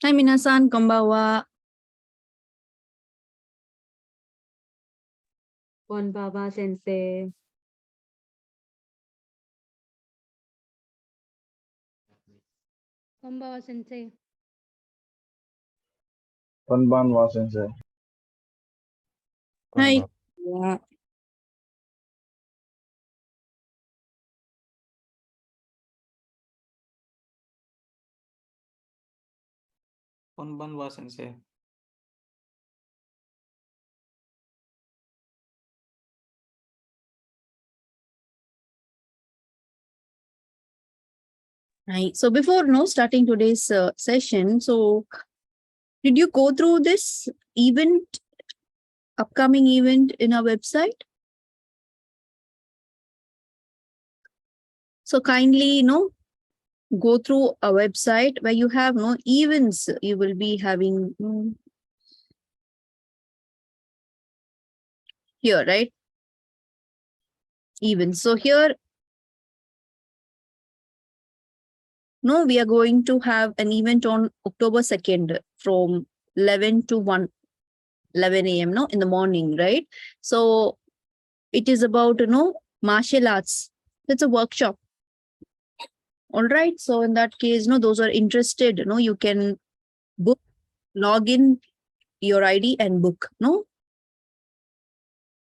はい、皆さん、こんばんは。Konbawa Sensei. Konbawa Sensei. Konbanwa Sensei. はい。Konbanwa Sensei. Right. So before starting today's session, so did you go through this event, upcoming event in our website? So kindly, go through a website where you have events. You will be having here, right? Events. So here, we are going to have an event on October 2nd from 11 to 11 a.m. In the morning, right? So it is about, martial arts. It's a workshop. All right. So in that case, those are interested, you can book, log in your ID and book,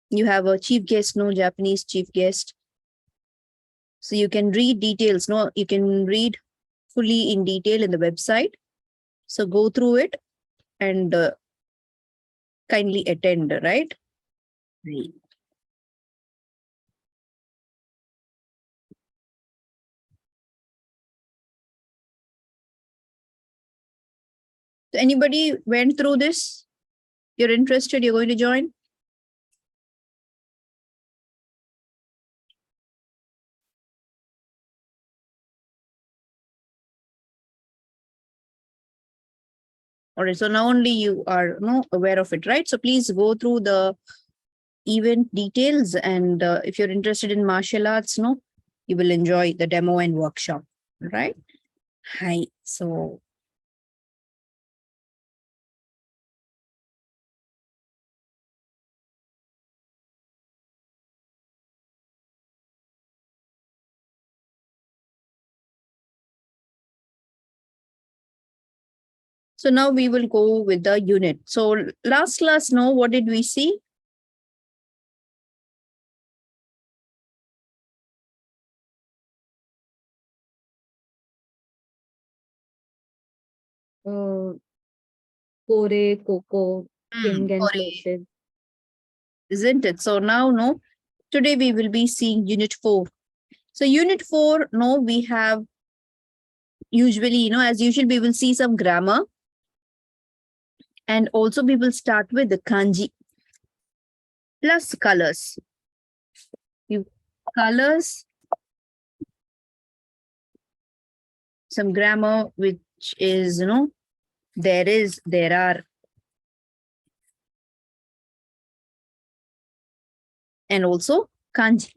You have a chief guest, Japanese chief guest. So you can read details, you can read fully in detail in the website. So go through it and kindly attend, right? Right. So anybody went through this? You're interested, you're going to join? All right, so now only you are aware of it, right? So please go through the event details, and if you're interested in martial arts, you will enjoy the demo and workshop, right? Hi. So now we will go with the unit. So last class, what did we see? Kore, Coco, King and Kore. Places. Isn't it? So now, today we will be seeing unit 4. So unit 4, we have usually, as usual, we will see some grammar. And also we will start with the kanji plus colors. Colors, some grammar, which is, there is, there are, and also kanji.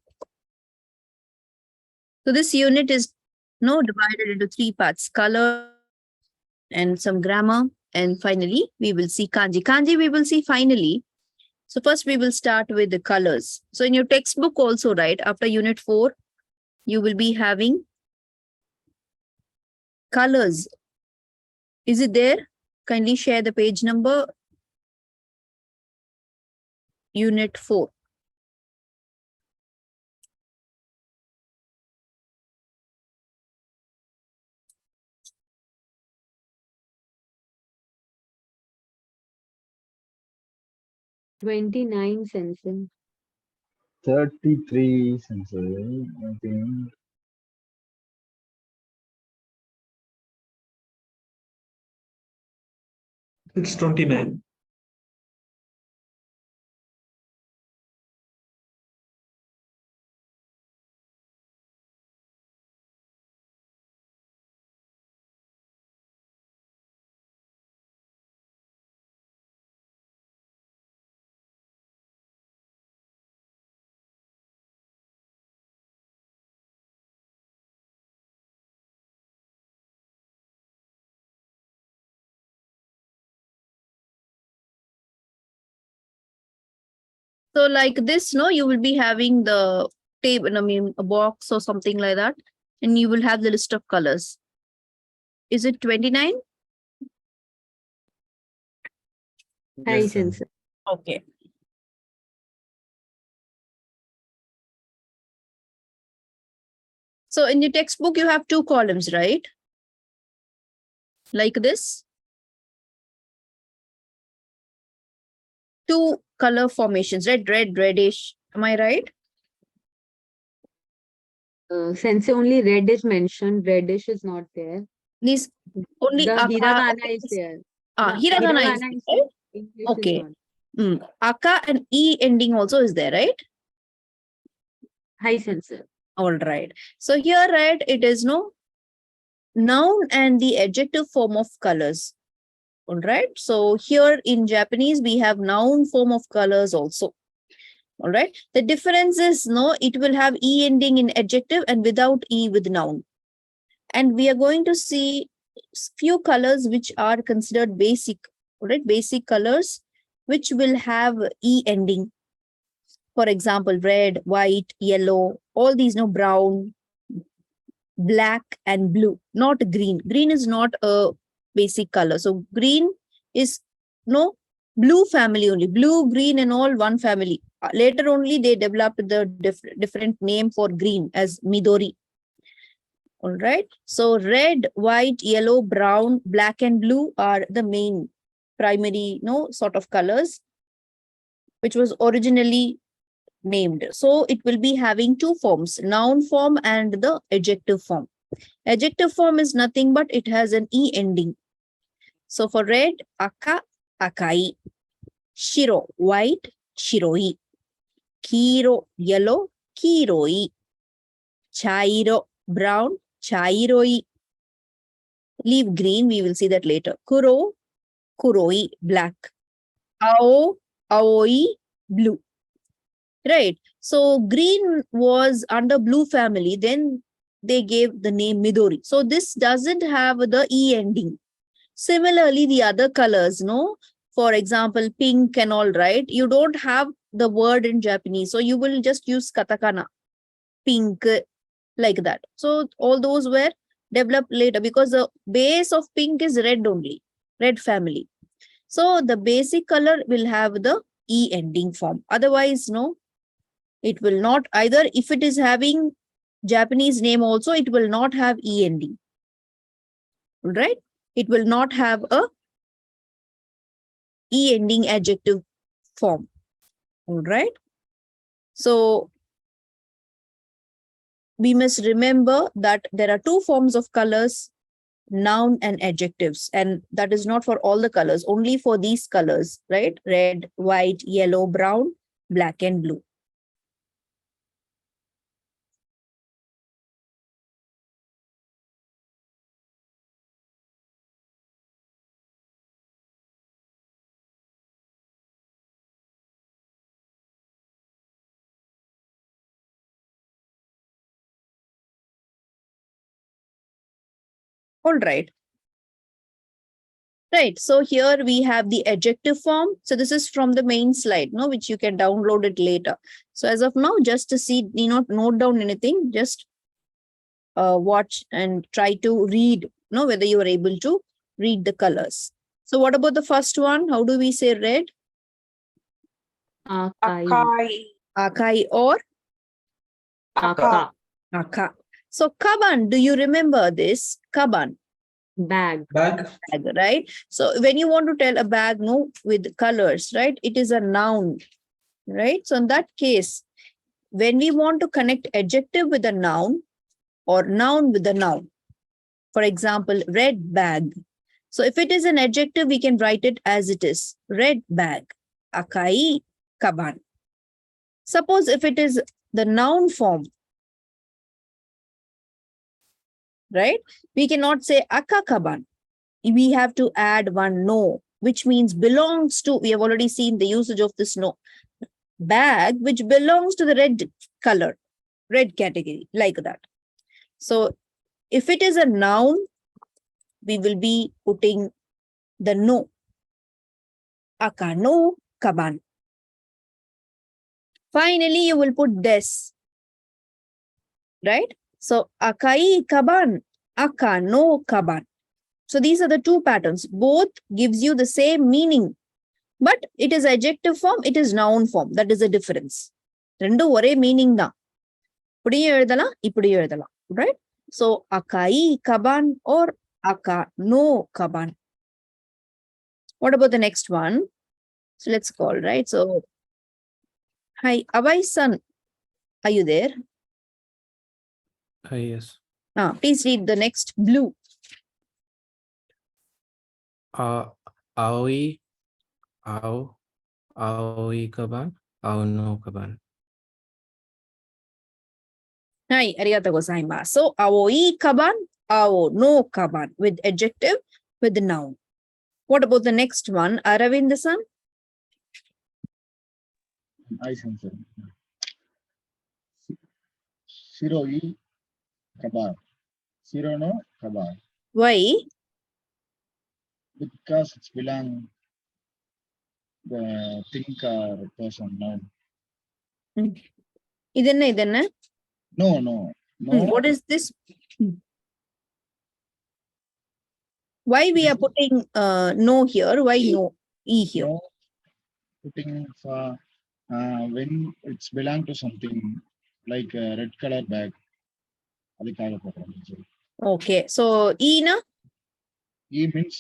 So this unit is divided into 3 parts: color and some grammar. And finally, we will see kanji. Kanji we will see finally. So first we will start with the colors. So in your textbook also, right, after unit 4, you will be having colors. Is it there? Kindly share the page number. Unit 4. $29 Sensei. 33 Sensei, I think. It's 29. So like this, no, you will be having the table, I mean, a box or something like that, and you will have the list of colors. Is it 29? Hi, Yes, sir. Sensei. Okay. So in your textbook, you have two columns, right? Like this. Two color formations, red, red, reddish. Am I right? Sensei, only red is mentioned. Reddish is not there. These only The hiragana is there. The hiragana is hiragana is there, there. right? English is Okay. not. Aka and E ending also is there, right? Hi, Sensei. All right. So here, right, it is no noun and the adjective form of colors. All right. So here in Japanese, we have noun form of colors also. All right. The difference is no, it will have E ending in adjective and without E with noun. And we are going to see few colors which are considered basic, all right? Basic colors which will have E ending. For example, red, white, yellow, all these, no, brown, black, and blue, not green. Green is not a basic color. So green is no blue family only. Blue, green, and all one family. Later only they developed the different name for green as Midori. All right. So red, white, yellow, brown, black, and blue are the main primary, no, sort of colors, which was originally named. So it will be having two forms, noun form and the adjective form. Adjective form is nothing but it has an E ending. So for red, aka, akai. Shiro, white, shiroi. Kiro, yellow, kiroi. Chairo, brown, chairoi. Leave green, we will see that later. Kuro, kuroi, black. Ao, aoi, blue. Right. So green was under blue family, then they gave the name Midori. So this doesn't have the E ending. Similarly, the other colors, no, for example, pink and all, right, you don't have the word in Japanese. So you will just use katakana, pink, like that. So all those were developed later because the base of pink is red only, red family. So the basic color will have the E ending form. Otherwise, no, it will not. Either if it is having Japanese name also, it will not have E ending. Right? It will not have a E ending adjective form. All right. So we must remember that there are two forms of colors, noun and adjectives, and that is not for all the colors, only for these colors, right? Red, white, yellow, brown, black, and blue. All right. Right. So here we have the adjective form. So this is from the main slide, no, which you can download it later. So as of now, just to see, need not note down anything, just watch and try to read, no, whether you are able to read the colors. So what about the first one? How do we say red? Akai. Akai or Aka. aka. So kaban, do you remember this? Kaban. Bag. Bag. Bag, right? So when you want to tell a bag, no, with colors, right? It is a noun, right? So in that case, when we want to connect adjective with a noun or noun with a noun, for example, red bag. So if it is an adjective, we can write it as it is, red bag, akai kaban. Suppose if it is the noun form, right? We cannot say aka kaban. We have to add one no, which means belongs to, we have already seen the usage of this no. Bag, which belongs to the red color, red category, like that. So if it is a noun, we will be putting the no. Aka no kaban. Finally, you will put des. Right? So, akai kaban, aka no kaban. So, these are the two patterns. Both gives you the same meaning. But it is adjective form, it is noun form. That is the difference. ரெண்டு ஒரே meaning தான். இப்படியும் எழுதலாம், இப்படியும் எழுதலாம். Right? So, akai kaban or aka no kaban. What about the next one? So, let's call, right? So, hi, Avai-san, are you there? Yes. Please read the next blue. Aoi, aoi kaban, ao no kaban. Hi, arigatou gozaimasu. So, aoi kaban, ao no kaban with adjective, with the noun. What about the next one? Aravind-san? I sensor. Shiroi kabar. Shiro no kabar. Why? Because it's belong the thing or person. No. Idenna? No. What is this? Why we are putting no here? Why no? E here. No. Putting for when it's belong to something like a red color bag. அதுக்காக போடுறோம். Okay. So, E na? E means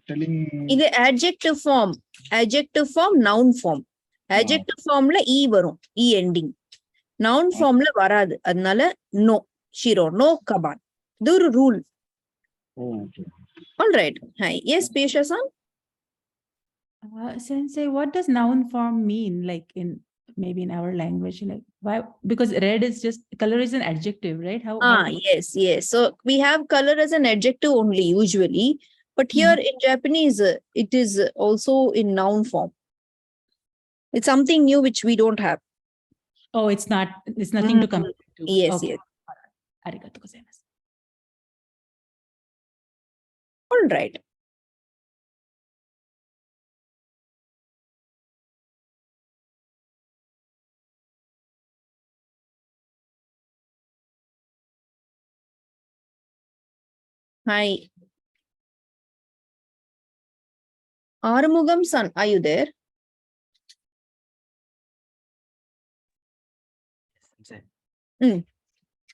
telling. இது adjective form. Adjective form, noun form. Adjective formல E வரும். E ending. Noun formல வராது. அதனால no. Shiro, no kaban. இது ஒரு rule. Oh, okay. All right. Hi. Yes, Pisha-san? Sensei, what does noun form mean? Like maybe in our language, like why? Because red is just color is an adjective, right? How? Yes. So we have color as an adjective only usually, but here in Japanese, it is also in noun form. It's something new which we don't have. Oh, it's not. It's nothing to compare to. Yes, Okay. yes. Arigatou gozaimasu. All right. Hi. Arumugam-san, are you there?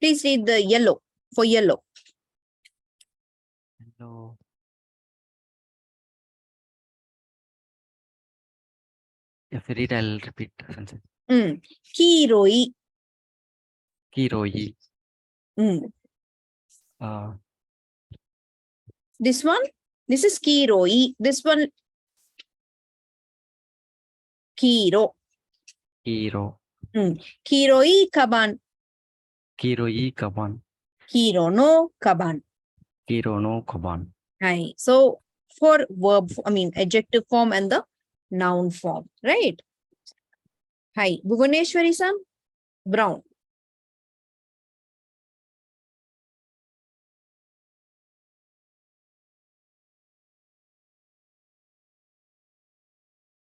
Please read the yellow for yellow. Hello. If you read, I'll repeat. Sensei. Kiroi. Kiroi. This one? This is kiroi. This one, kiro. Kiro. Kiroi kaban. Kiroi kaban. Kiro no kaban. Kiro no kaban. Hi. So for verb, adjective form and the noun form, right? Hi. Bhuvaneshwari-san? Brown.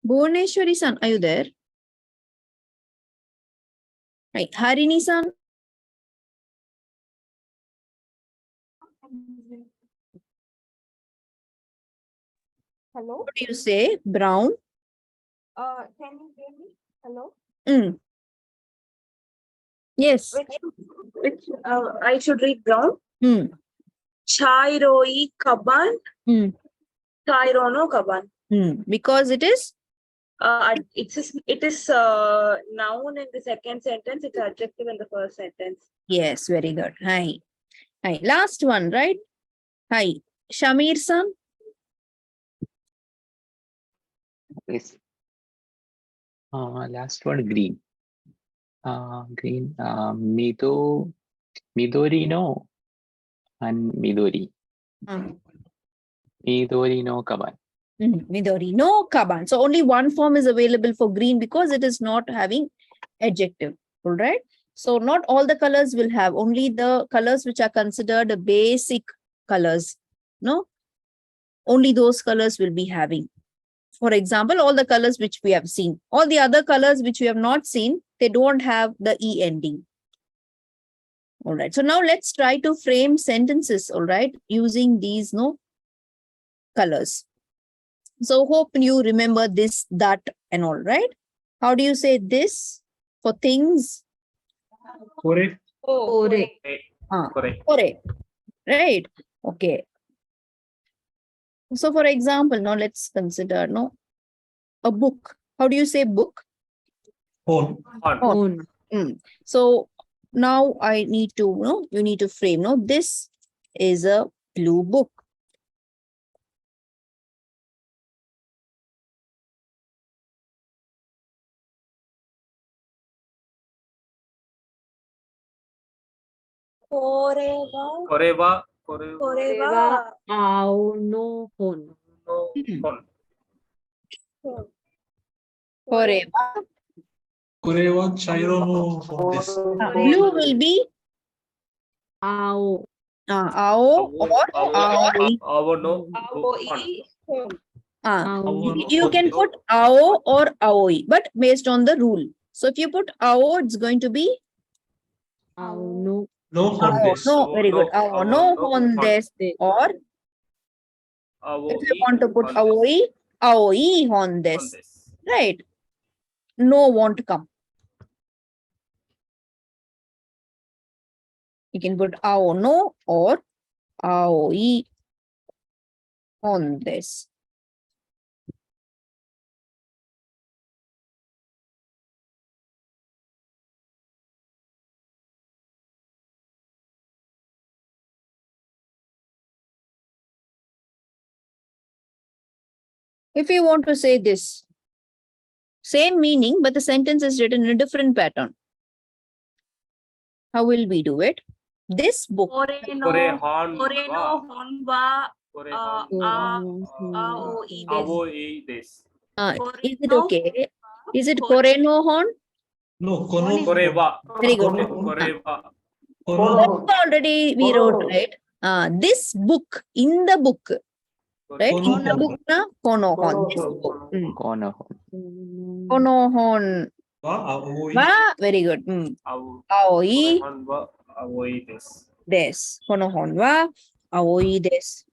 Bhuvaneshwari-san, are you there? Right. Harini-san? Hello. What do you say? Brown? Can you hear me? Hello. Yes. Which I should read brown. Chairoi kaban. Chairono kaban. Because it is? It is noun in the second sentence. It's adjective in the first sentence. Yes, very good. Hi. Last one, right? Hi. Shamir-san? Yes. Last one, green. Green. Midori no and Midori. Midori no kaban. Midori no kaban. So only one form is available for green because it is not having adjective. All right. So not all the colors will have, only the colors which are considered basic colors. No, only those colors will be having For example, all the colors which we have seen. All the other colors which we have not seen, they don't have the E ending. All right. So now let's try to frame sentences, all right, using these colors. So hope you remember this, that, and all, right? How do you say this for things? Kore. Kore. Correct. Correct. Right. Okay. So for example, now let's consider a book. How do you say book? On. On. So now I need to, you need to frame, this is a blue book. Koreva. Koreva. Koreva. Auno hon. Koreva. Koreva chairo no this. Blue will be Ao. ao or aoi. Aoi. You can put ao or aoi, but based on the rule. So if you put ao, it's going to be Auno. No ao. No, very good. Ao no hondes, or if you want to put aoi, aoi hondes. Right. No won't come. You can put ao no or aoi hondes. If you want to say this, same meaning, but the sentence is written in a different pattern. How will we do it? This book. Koreno honwa. Aoi des. Is it okay? Is it koreno hon? No, kono. Koreva. Very good. Kono. Already we wrote, right? This book, in the book, right? In the book, kono hon. This book. Kono. Kono hon. Very good. Aoi des. Kono hon wa aoi des.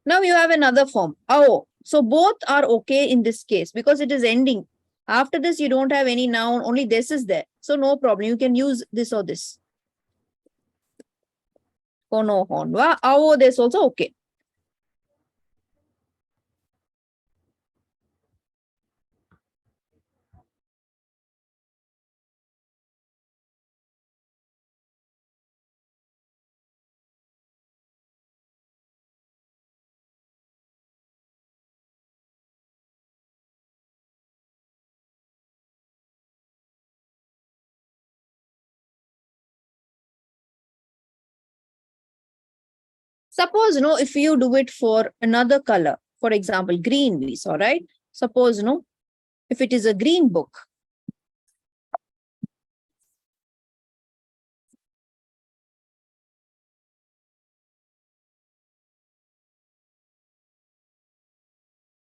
Now you have another form, ao. So both are okay in this case because it is ending. After this, you don't have any noun, only this is there. So no problem. You can use this or this. Kono hon wa ao des also okay. Suppose, if you do it for another color, for example, green we saw, right? Suppose, if it is a green book.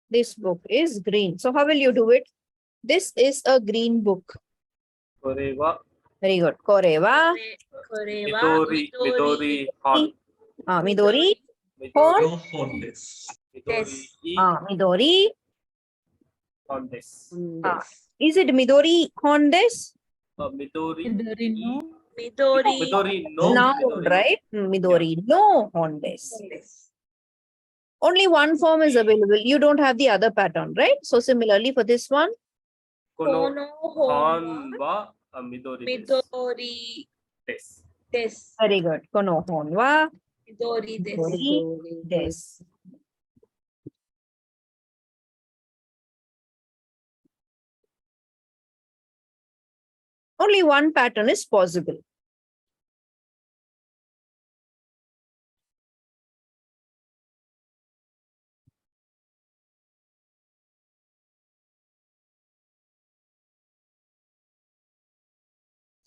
This book is green. So how will you do it? This is a green book. Koreva. Very good. Koreva. Midori. Midori. Hon. Midori. Hon. No hondes. Midori. Hondes. Is it Midori Hondes? Midori. Midori. Midori. No. Noun, right? Midori. No Hondes. Only one form is available. You don't have the other pattern, right? So similarly for this one. Kono hon wa Midori. Midori Des. des. Very good. Kono hon wa Midori des. Midori des. Only one pattern is possible.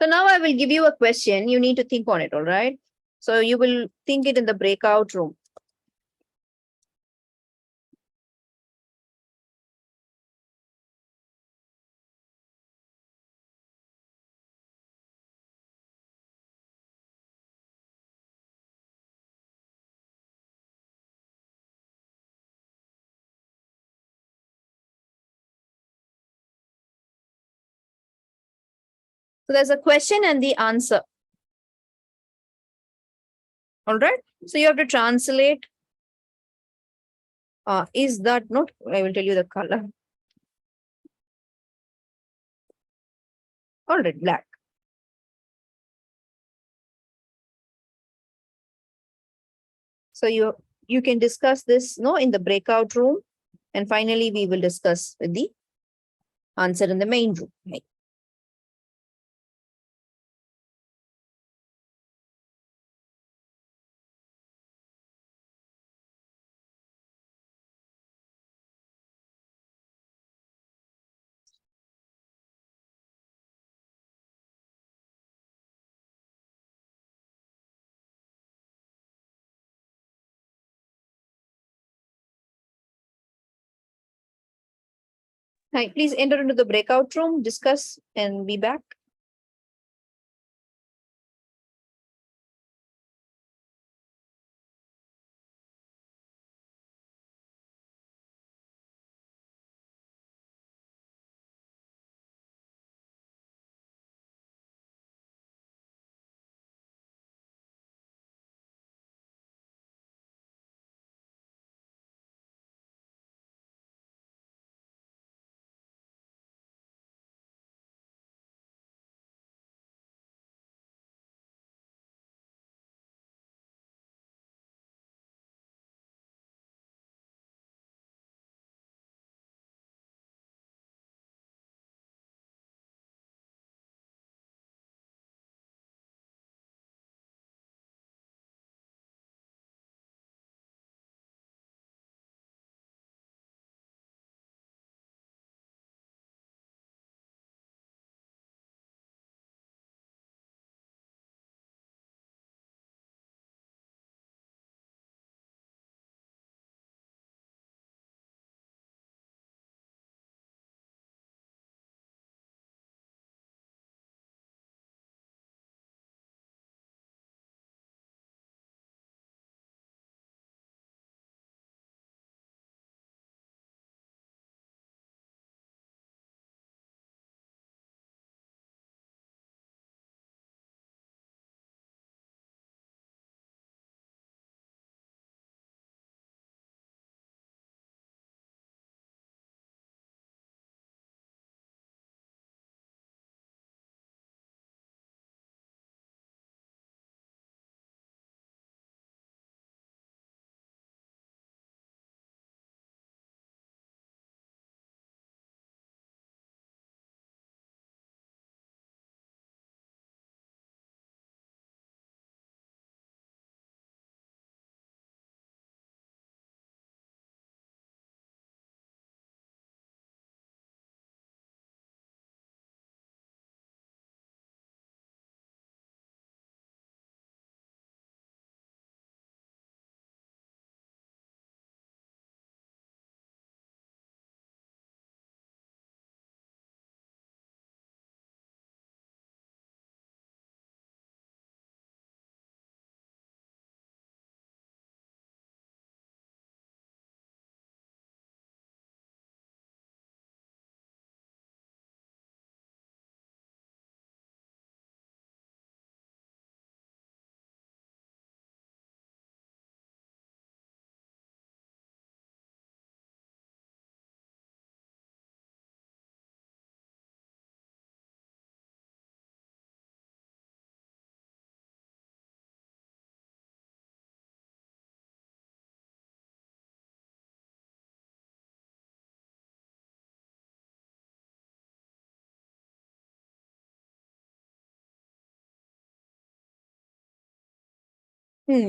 So now I will give you a question. You need to think on it, all right? So you will think it in the breakout room. So there's a question and the answer. All right. So you have to translate. Is that not? I will tell you the color. All right, black. So you can discuss this in the breakout room, and finally we will discuss with the answer in the main room. Right? Hi, please enter into the breakout room, discuss, and be back.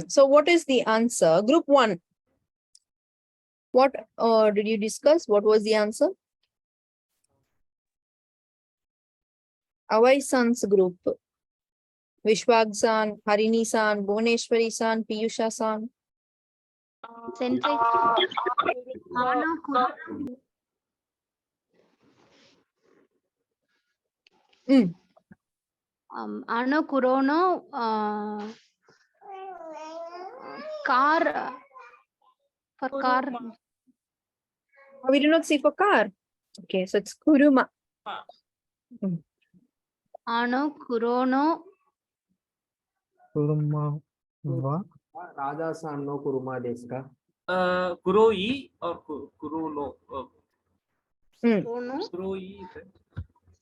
So what is the answer? Group 1. What did you discuss? What was the answer? Avai-san's group. Vishwag-san, Harini-san, Bhuvaneshwari-san, Piyusha-san. Sensei. Ano Kurono car for car. We do not see for car. Okay, so it's Kuruma. Ano Kurono Raja-san no kuruma desu ka? Kuroi or Kuruno? Kurono Kuroi.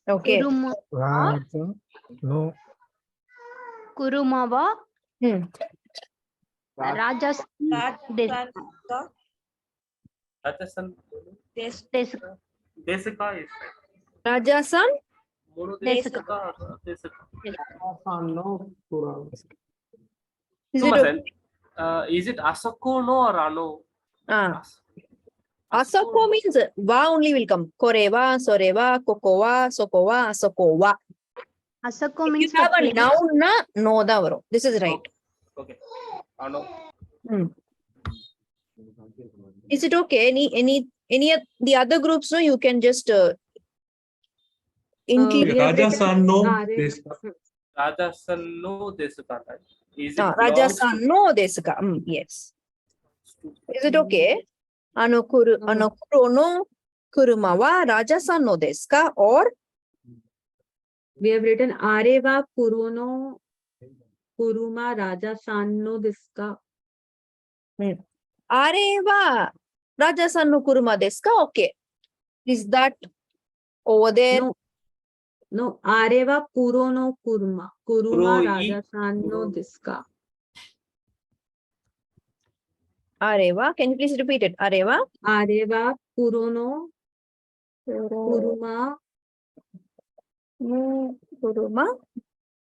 Okay. Kuruma No. Kurumawa Hmm. Rajas Raja-san Rajasan. Desuka. Desika is Raja-san? Desika. Raja-san no kuruma. Is it Sumasen, is it Asako no or Ano? Asako means wa only will come. Koreva, soreva, kokowa, sokowa, asokowa. Asako If means you have the a place. noun na, no da varum. This is right. Okay. Ano. Hmm. Is it okay? Any of the other groups, no, you can just include. we have written Raja-san no Are- desu ka? Rajasan no Desuka. Is it belongs Raja-san no desuka. Yes. Is it okay? Anokuro no kuruma wa Raja-san no desu ka? Or We have written Areva Kurono Kuruma Raja-san no desu ka? are wa Raja-san no kuruma desu ka? Okay. Is that over there? No, Areva Kurono Kuruma. Kuruma Kuroi. Raja-san no desu ka? Areva. Can you please repeat it? Areva. Areva Kurono Kuruma Kuruma.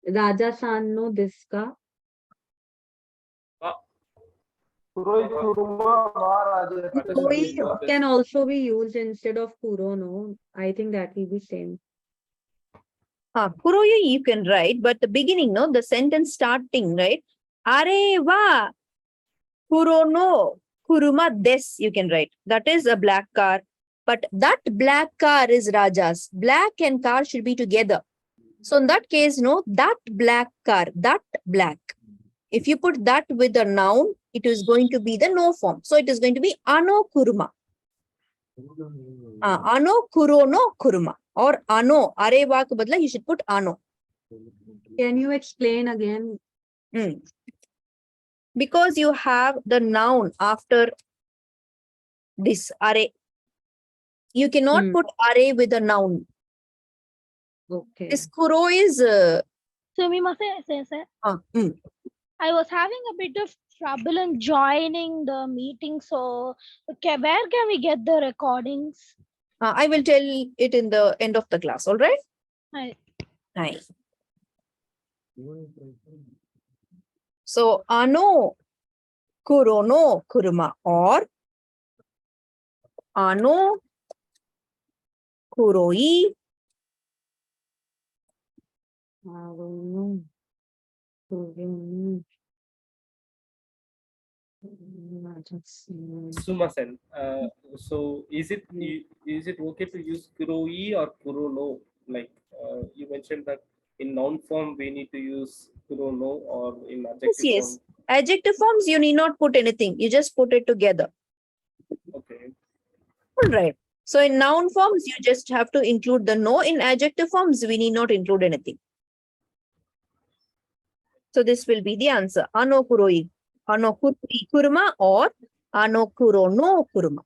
Raja-san no desu ka? Kuroi kuruma wa Raja. Kuroi can also be used instead of Kurono. I think that will be same. Kuroyo you can write, but the beginning, no, the sentence starting, right? Areva Kurono Kuruma des, you can write. That is a black car. But that black car is Raja's. Black and car should be together. So in that case, no, that black car, that black. If you put that with a noun, it is going to be the no form. So it is going to be Ano Kuruma. Ano Kurono Kuruma. Or Ano, Areva ke badla, you should put Ano. Can you explain again? Because you have the noun after this are. You cannot put are with a noun. Okay. This kuro is. Sensei. I was having a bit of trouble in joining the meeting, so where can we get the recordings? I will tell it in the end of the class. All right. Nice. So ano kurono kuruma or ano kuroi Sumasen. So is it okay to use Kuroi or Kurono? Like you mentioned that in noun form we need to use Kurono, or in adjective yes. form. Adjective forms you need not put anything. You just put it together. Okay. All right. So in noun forms you just have to include the no. In adjective forms we need not include anything. So this will be the answer. Ano kuroi. Ano kuroi kuruma or ano kurono kuruma.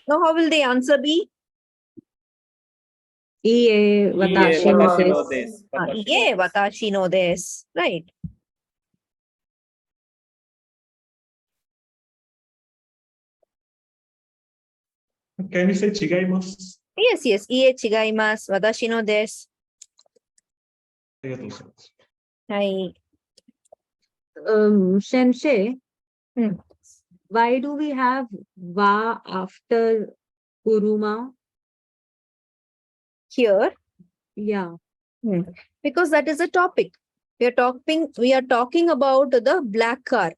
Now how will the answer be? Ie watashi no Watashi no desu. desu. Yeah, watashi no desu. Right. Can you say chigaimasu? Yes, yes. Ie chigaimasu. Watashi no desu. Hi. Sensei, why do we have wa after kuruma? Here. Yeah. Because that is a topic. We are talking about the black car.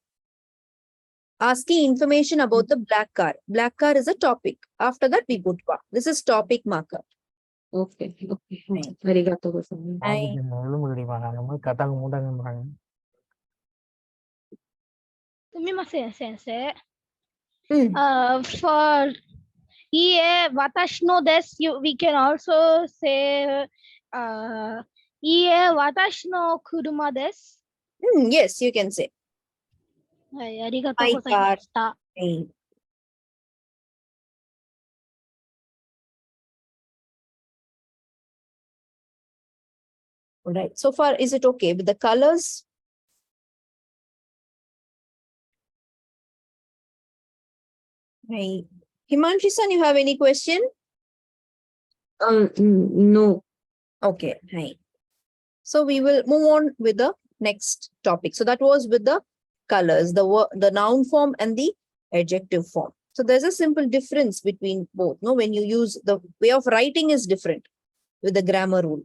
Asking information about the black car. Black car is a topic. After that, we put wa. This is topic marker. Okay. Okay. Arigatou gozaimasu. Sensei. For Ie watashi no desu. We can also say Ie watashi no kuruma desu. Yes, you can say. はい、ありがとう My ございま car. した。 Hey. All right. So far, is it okay with the colors? Hey. Himanshi-san, you have any question? No. Okay. Hey. So we will move on with the next topic. So that was with the colors, the noun form and the adjective form. So there's a simple difference between both. No, when you use the way of writing is different with the grammar rule.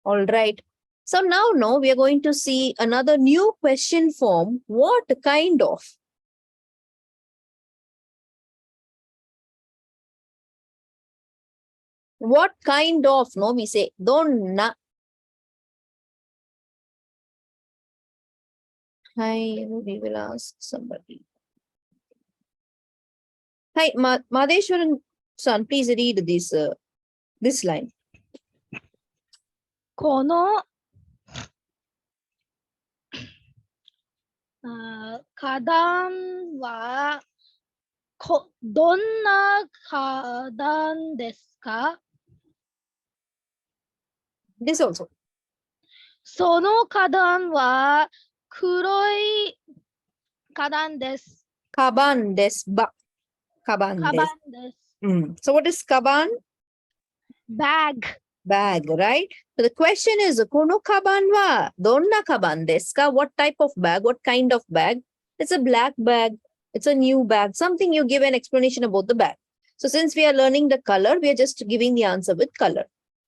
All right. So now, no, we are going to see another new question form. What kind of? What kind of? No, we say donna. Hi, we will ask somebody. Hi, Madheshwaran son, please read this line. この花壇はどんな花壇ですか？ This also. その花壇は黒い花壇です。 Kaban des ba. Kaban カ des. バンです。 So what is kaban? Bag. Bag, right? So the question is, kono kaban wa donna kaban desu ka? What type of bag? What kind of bag? It's a black bag. It's a new bag. Something you give an explanation about the bag. So since we are learning the color, we are just giving the answer with color.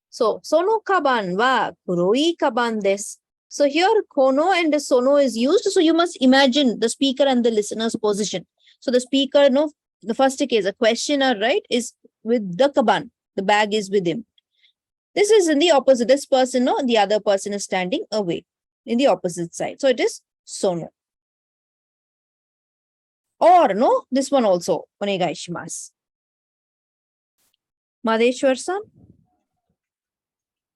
So sono kaban wa kuroi kaban desu. So here kono and sono is used. So you must imagine the speaker and the listener's position. So the speaker, no, the first case, a questioner, right, is with the kaban. The bag is with him. This is in the opposite. This person, no, the other person is standing away in the opposite side. So it is sono. Or no, this one also. Onegai shimasu. Madheshwar-san?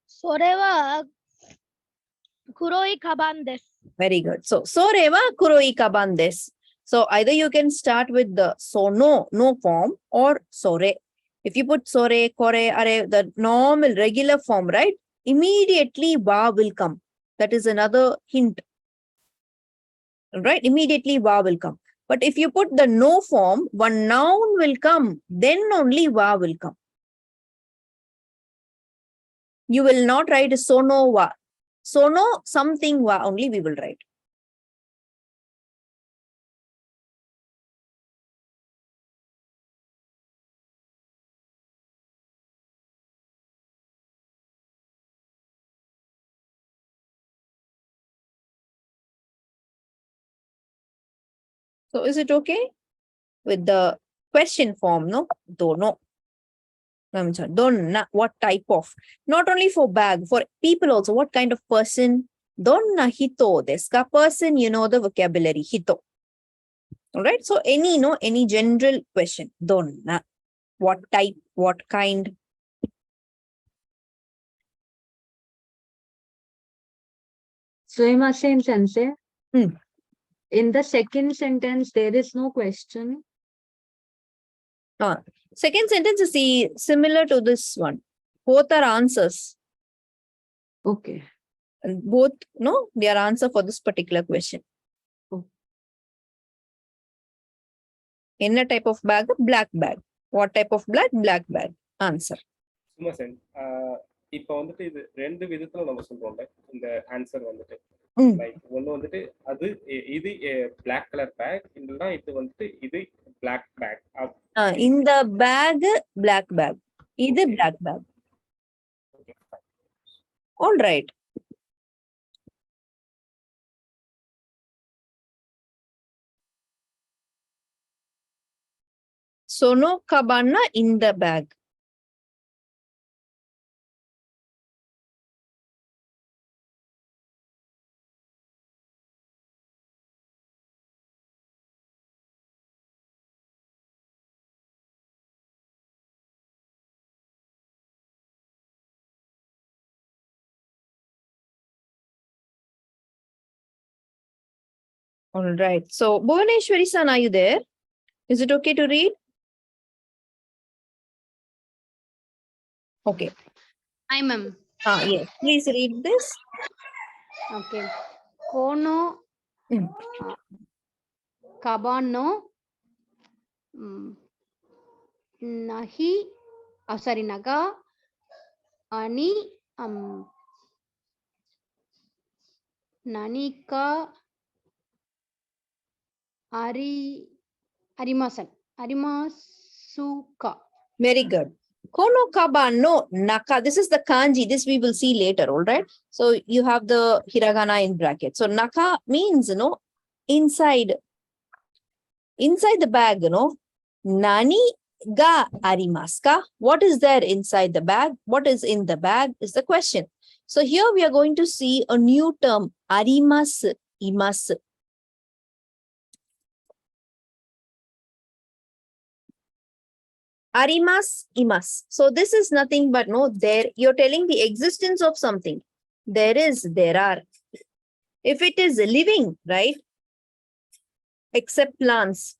それは黒いカバンです。 Very good. So, sore wa kuroi kaban desu. So either you can start with the sono, no form, or sore. If you put sore, kore, are, the normal, regular form, right? Immediately wa will come. That is another hint. Right? Immediately wa will come. But if you put the no form, one noun will come. Then only wa will come. You will not write sono wa. Sono something wa only we will write. So is it okay with the question form? No, dono. I'm sorry, donna. What type of? Not only for bag, for people also. What kind of person? Donna hito desu ka? Person, you know the vocabulary hito. All right. So any, no, any general question. Donna. What type? What kind? Sumimasen, sensei. Hmm. In the second sentence, there is no question. Second sentence is similar to this one. Both are answers. Okay. And both, no, they are answer for this particular question. Oh. In a type of bag, black bag. What type of bag? Black bag. Answer. சுமசன் இப்போ வந்துட்டு இது ரெண்டு விதத்துல நம்ம சொல்றோம்ல இந்த answer வந்துட்டு like ஒண்ணு வந்துட்டு அது இது பிளாக் கலர் பேக் இல்லைன்னா இது வந்துட்டு இது பிளாக் பேக் இந்த bag black bag. இது black bag. All right. Sono kabana in the bag. All right. So, Bhuvaneshwari-san, are you there? Is it okay to read? Okay. Hi, ma'am. Yes. Please read this. Okay. Kono Mm. kabano nahi. Sorry, naga ani nanika arimasan arimasuka. Very good. Kono kaba no naka. This is the kanji. This we will see later. All right. So you have the hiragana in bracket. So naka means, inside the bag, nani ga arimasu ka? What is there inside the bag? What is in the bag is the question. So here we are going to see a new term, arimasu, imasu. Arimas, imas. So this is nothing but there. You're telling the existence of something. There is, there are. If it is living, right? Except plants.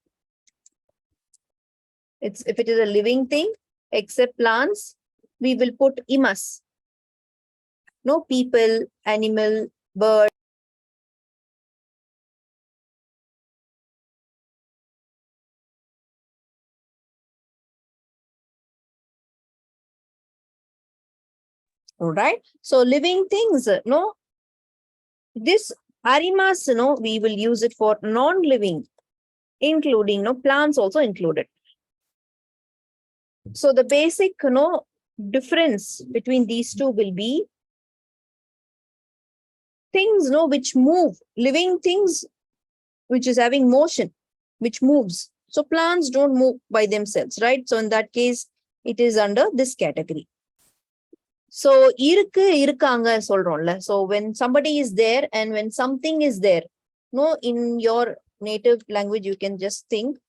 If it is a living thing, except plants, we will put imas. No people, animal, bird. All right. So living things, no. This arimas, we will use it for non-living, including plants also included. So the basic difference between these two will be things which move, living things which is having motion, which moves. So plants don't move by themselves, right? So in that case, it is under this category. So irukanga solronla. So when somebody is there and when something is there, in your native language, you can just think.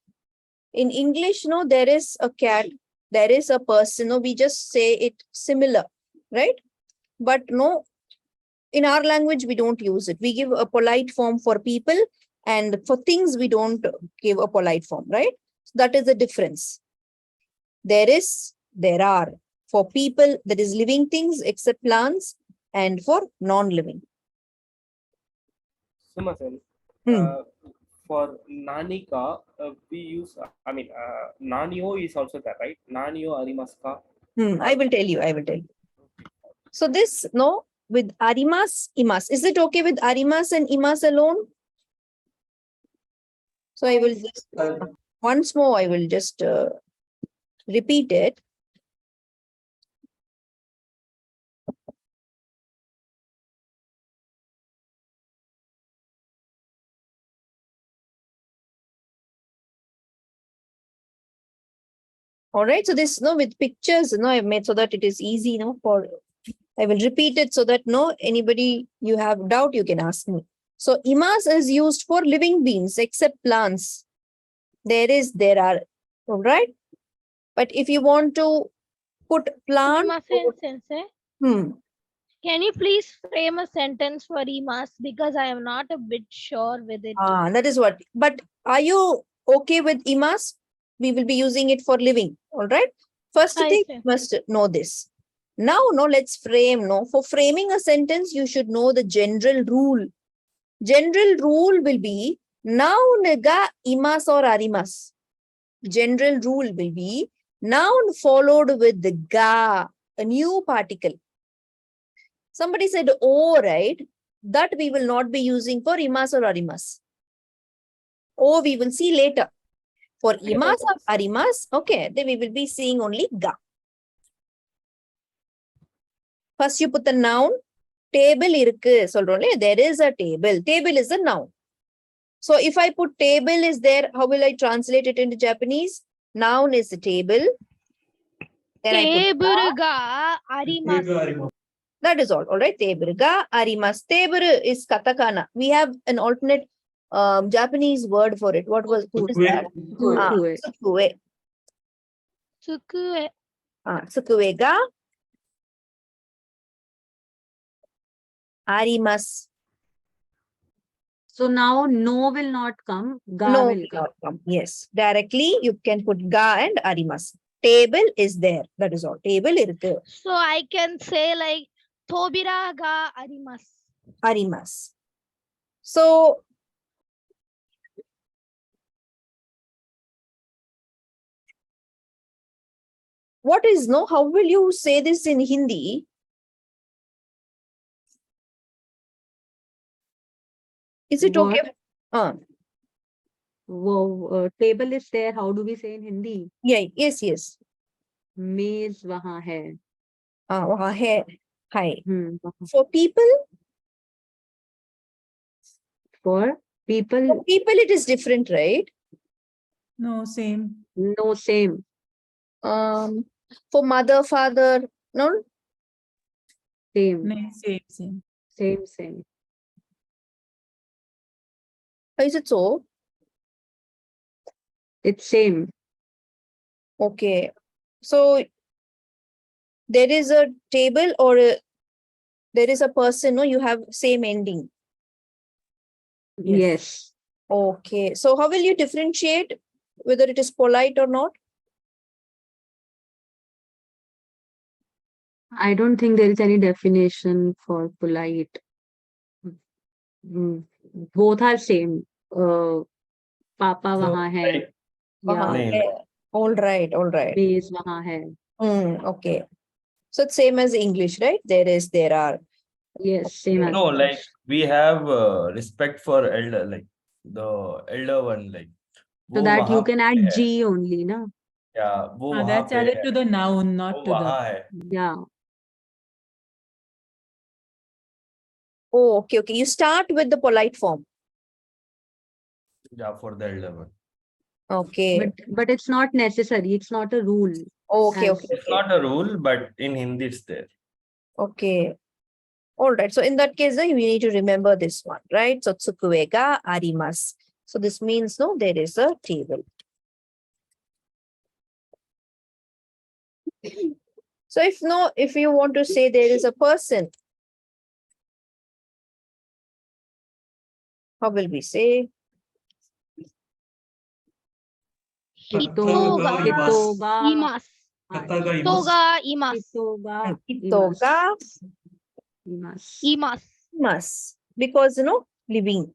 In English, there is a cat, there is a person, we just say it similar, right? But in our language, we don't use it. We give a polite form for people, and for things, we don't give a polite form, right? So that is the difference. There is, there are. For people, that is living things except plants, and for non-living. Sumasan, for nanika, we use, nanio is also there, right? Nanio arimaska. I will tell you. So this, with arimas, imas. Is it okay with arimas and imas alone? So I will just, once more, I will just repeat it. All right. So this, with pictures, I've made so that it is easy, for, I will repeat it so that, anybody you have doubt, you can ask me. So imas is used for living beings except plants. There is, there are. All right. But if you want to put plant. Sensei, Hmm. can you please frame a sentence for imas, because I am not a bit sure with it. That is what. But are you okay with imas? We will be using it for living. All right. First thing, you must know this. Now, let's frame. For framing a sentence, you should know the general rule. General rule will be noun ga imas or arimas. General rule will be noun followed with the ga, a new particle. Somebody said O, right? That we will not be using for imas or arimas. O we will see later. For imas or arimas, okay, then we will be seeing only ga. First you put the noun. Table irukku solrole. There is a table. Table is a noun. So if I put table is there, how will I translate it into Japanese? Noun is the table. Then I put ga arimas. That is all. All right. Teburu ga arimasu. Teburu is katakana. We have an alternate Japanese word for it. What is that? Tsukue. Tsukue. Tsukue ga arimasu. So now no will not come, ga No will will come. not come. Yes. Directly you can put ga and arimas. Table is there. That is all. Table irukku. So I can say like Tobira ga arimas. Arimas. So what is no? How will you say this in Hindi? Is it okay? Table is there. How do we say in Hindi? Yeah. Yes. Yes. मेज वहाँ है. वहाँ है. Hi. वहाँ. For people. For people. For people, it is different, right? No, same. No, same. For mother, father, no. Same. No, same, same. Same, same. Is it so? It's same. Okay. So there is a table or there is a person, no, you have same ending. Yes. Okay. So how will you differentiate whether it is polite or not? I don't think there is any definition for polite. Both are same. Papa So, वहाँ है. वहाँ है. All right. All right. मेज वहाँ है. Okay. So it's same as English, right? There is, there are. Yes, same as No, like we have respect for elder, like the elder one, like. so वो that you वहाँ can पे add है. G only, na? Yeah, वो वहाँ That's पे added है. to the noun, not वो to the. वहाँ है. Yeah. Oh, okay. Okay. You start with the polite form. Yeah, for the elder one. Okay. But it's not necessary. It's not a rule. Okay. as- Okay. It's not a rule, but in Hindi it's there. Okay. All right. So in that case, then we need to remember this one, right? So tsukuega arimasu. So this means no, there is a table. So if you want to say there is a person, how will we say? Hitoga imas. Hitaga Hitoga imas. Itoga Imas. imasu. Because living.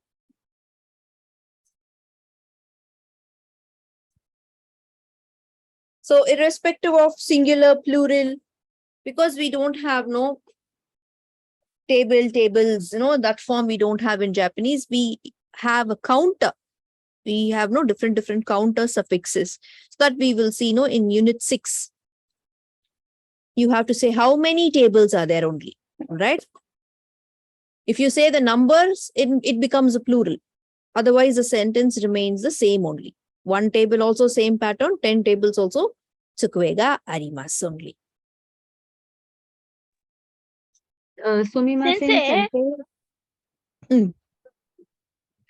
So irrespective of singular, plural, because we don't have no tables, that form we don't have in Japanese, we have a counter. We have no different counter suffixes. So that we will see in unit 6. You have to say how many tables are there only, right? If you say the numbers, it becomes a plural. Otherwise, the sentence remains the same only. 1 table also same pattern, 10 tables also tsukuega arimasu only. Sumimasen, Sensei.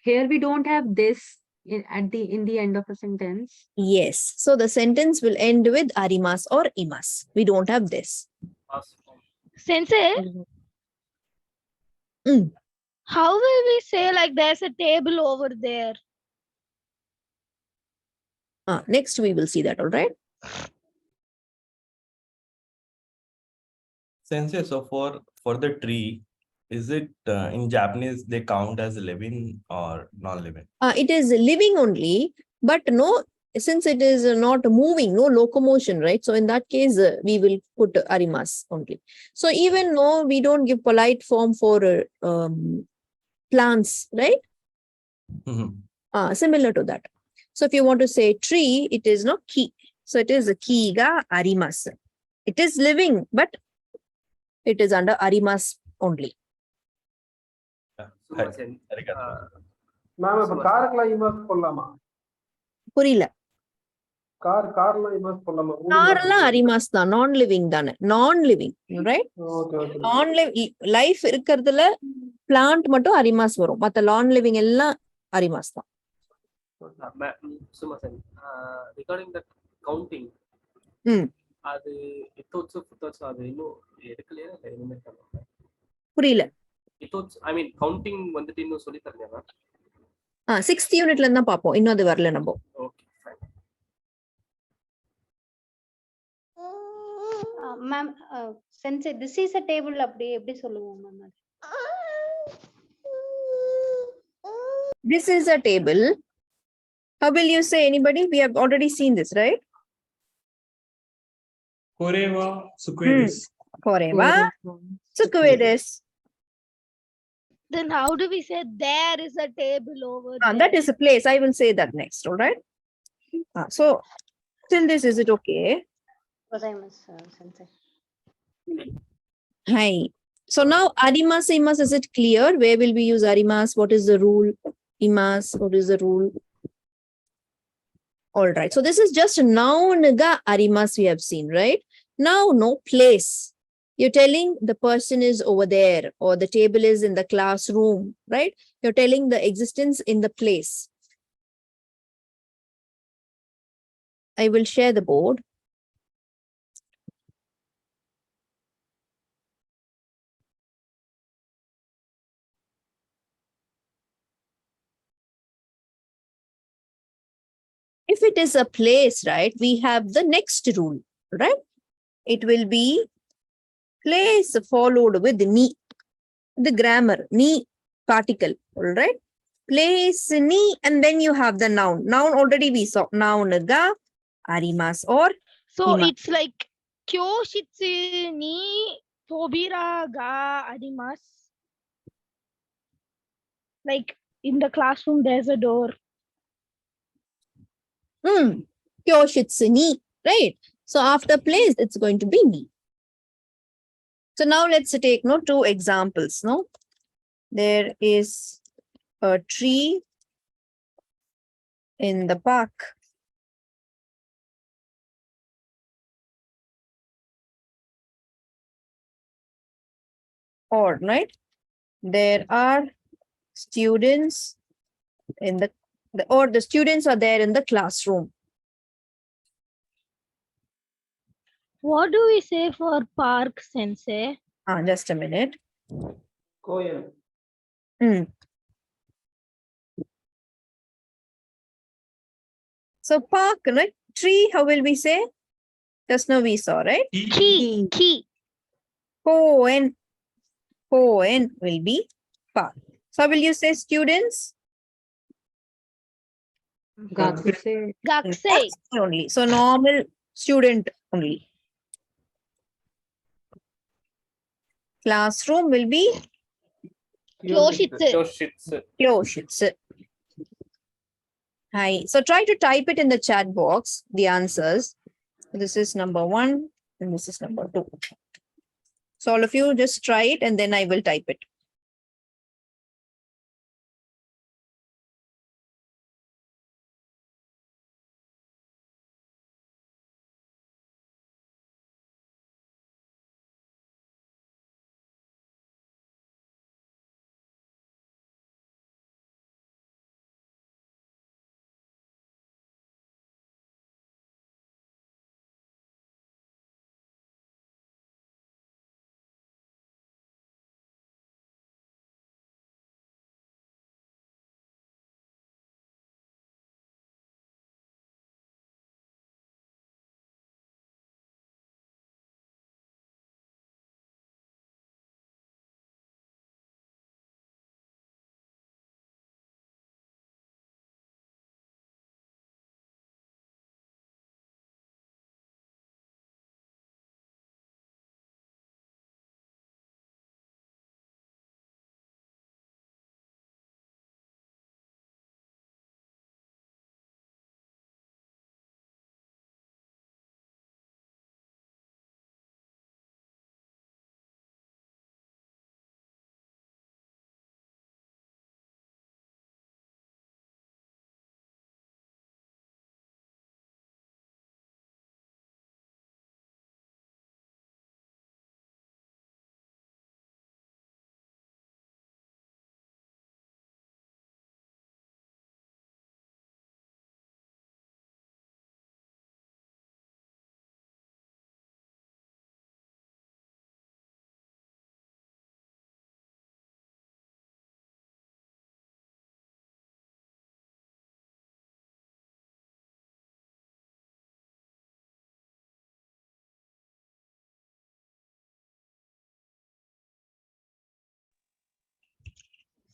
Here we don't have this in the end of a sentence. Yes. So the sentence will end with arimasu or imasu. We don't have this. Sensei. How will we say like there's a table over there? Next we will see that, all right? Sensei, so for the tree, is it in Japanese they count as living or non-living? It is living only, but no, since it is not moving, no locomotion, right? So in that case, we will put arimasu only. So even no, we don't give polite form for plants, right? Similar to that. So if you want to say tree, it is no ki. So it is a ki ga arimasu. It is living, but it is under arimasu only. Ma'am இப்ப காருக்குலாம் immerse பண்ணலாமா? புரியல. கார்லாம் immerse பண்ணலாமா? கார்லாம் arimasu தான், நான் living தானே, நான் லிவிங், ரைட்? நான் லைஃப் இருக்கிறதுல பிளான்ட் மட்டும் arimasu வரும், மத்த நான் லிவிங் எல்லாம் arimasu தான். Sumasen, regarding that counting, அது இத்தோச்சு புத்தோச்சு அது இன்னும் எடுக்கலையா இல்ல இனிமே பண்ணலாம்? புரியல. இத்தோச்சு ஐ மீன் கவுண்டிங் வந்துட்டு இன்னும் சொல்லி தரலையா? 6th யூனிட்ல இருந்தா பார்ப்போம். இன்னும் அது வரல நம்ம. Okay, fine. Ma'am sensei this is a table அப்படி எப்படி சொல்லுவோம் ma'am? This is a table. How will you say, anybody? We have already seen this, right? Koreva Sukvedis. Koreva Sukvedis. Then how do we say there is a table over there? That is a place. I will say that next, all right? So, till this, is it okay? Sensei. Hi. So now arimas, imas, is it clear? Where will we use arimas? What is the rule? Imas, what is the rule? All right. So this is just noun ga arimas we have seen, right? Now, no place. You're telling the person is over there or the table is in the classroom, right? You're telling the existence in the place. I will share the board. If it is a place, right, we have the next rule, right? It will be place followed with ni, the grammar, ni particle, all right? Place ni, and then you have the noun. Noun already we saw. Noun ga arimas or So ima. it's like kyoshitsu ni tobira ga arimasu. Like in the classroom, there's a door. Kyoshitsu ni, right? So after place, it's going to be ni. So now let's take two examples. No, there is a tree in the park. Or, right? There are students in the students are there in the classroom. What do we say for park, Sensei? Just a minute. Koyal. So park, right? Tree, how will we say? Just now we saw, right? Key. Poen will be park. So how will you say students? Gakusei. Only. So normal student only. Classroom will be Kyoshitsu. Hi. So try to type it in the chat box, the answers. This is number 1 and this is number 2. So all of you just try it and then I will type it.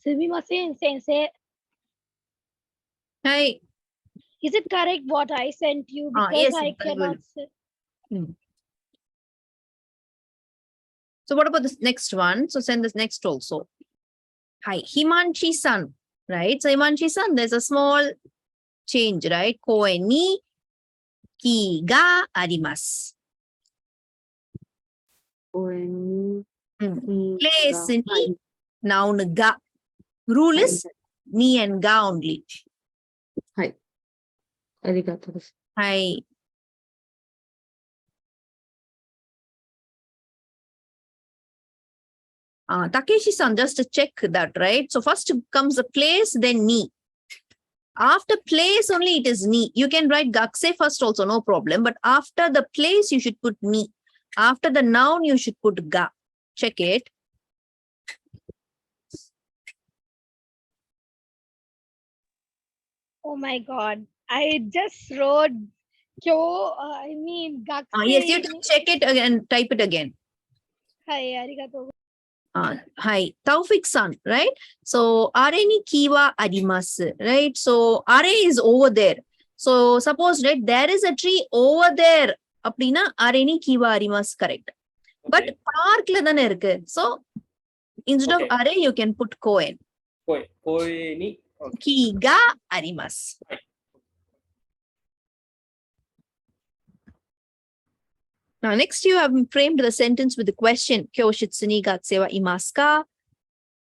Sumimasen sensei. Hi. Is it correct what I sent you? Because Yes, I that will. cannot say. So what about this next one? So send this next also. Hi, Himanshi-san, right? So Himanshi-san, there's a small change, right? Koe ni ki ga arimasu. Place ni noun ga. Rule is ni and ga only. Hi. Arigato. Hi. Takeshi-san, just to check that, right? So first comes the place, then ni. After place only it is ni. You can write gakse first also, no problem. But after the place, you should put ni. After the noun, you should put ga. Check it. Oh my God. I just wrote kyo, I mean, gakse. Yes, you have to check it again, type it again. Hi, arigato. Hi, Taufik-san, right? So, are ni kiwa arimasu, right? So, are is over there. So, suppose, right, there is a tree over there. Appadina, are ni kiwa arimasu, correct. But park la thane irukku. So, instead of are, you can put koen. Koe ni. Ki ga arimasu. Now, next you have framed the sentence with the question, Kyoshitsu ni gatse wa imasu ka?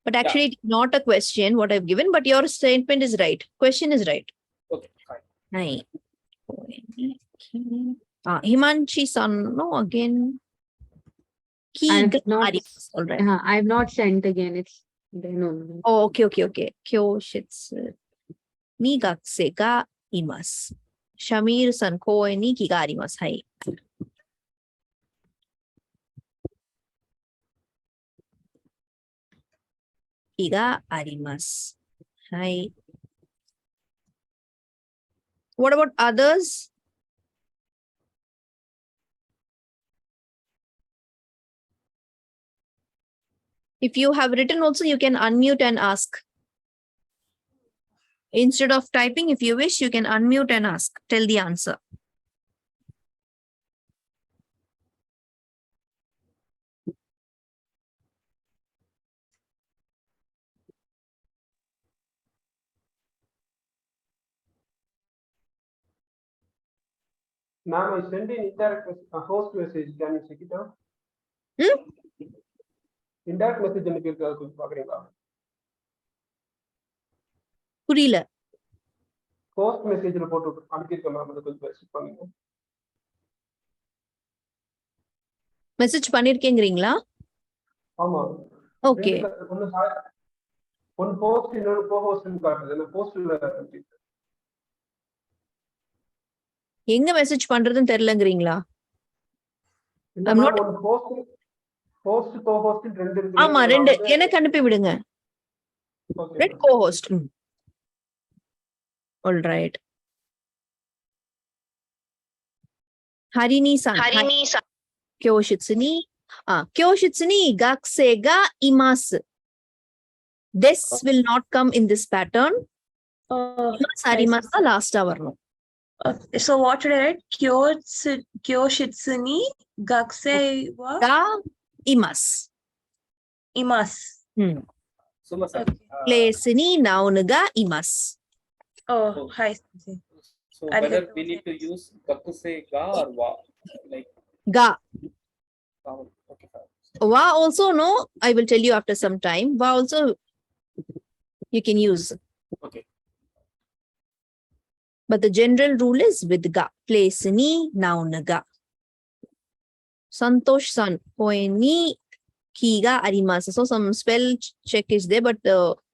But actually, it's not a question what I've given, but your statement is right. Question is right. Okay, fine. Himanshi-san, no, again. I've not, All right. I've not sent again. It's no. Oh, okay. Kyoshitsu ni gakse ga imasu. Shamir-san, koe ni ki ga arimasu. Hai. Ki ga arimasu. Hai. What about others? If you have written also, you can unmute and ask. Instead of typing, if you wish, you can unmute and ask. Tell the answer. Ma'am, I sent an indirect host message. Can you check it out? Indirect message அனுப்பியிருக்காரு கொஞ்சம் பாக்குறீங்களா? புரியல. Host message போட்டு அனுப்பியிருக்கேன் ma'am, அதை கொஞ்சம் check பண்ணுங்க. Message பண்ணிருக்கீங்களா? ஆமா. ஓகே. ஒன்னு போஸ்ட் இன்னொரு கோ-ஹோஸ்ட்னு காட்டுது. நான் போஸ்ட்ல எங்க மெசேஜ் பண்றதுன்னு தெரியலங்கறீங்களா? I'm not. host co-host ரெண்டு இருக்கு. ஆமா, ரெண்டு எனக்கு அனுப்பி விடுங்க. Red co-host. All right. Harini-san. Kyoshitsu ni gakse ga imasu. This will not come in this pattern. Imasu arimasu last hour no. So what should I write? Kyoshitsu ni gakse wa ga imasu. Place ni noun ga imasu. Oh, hi. So whether we need to use gakuse ga or wa, like ga. Okay, fine. Wa also no, I will tell you after some time. Wa also you can use. Okay. But the general rule is with ga. Place ni noun ga. Santosh-san, koe ni ki ga arimasu. So some spell check is there, but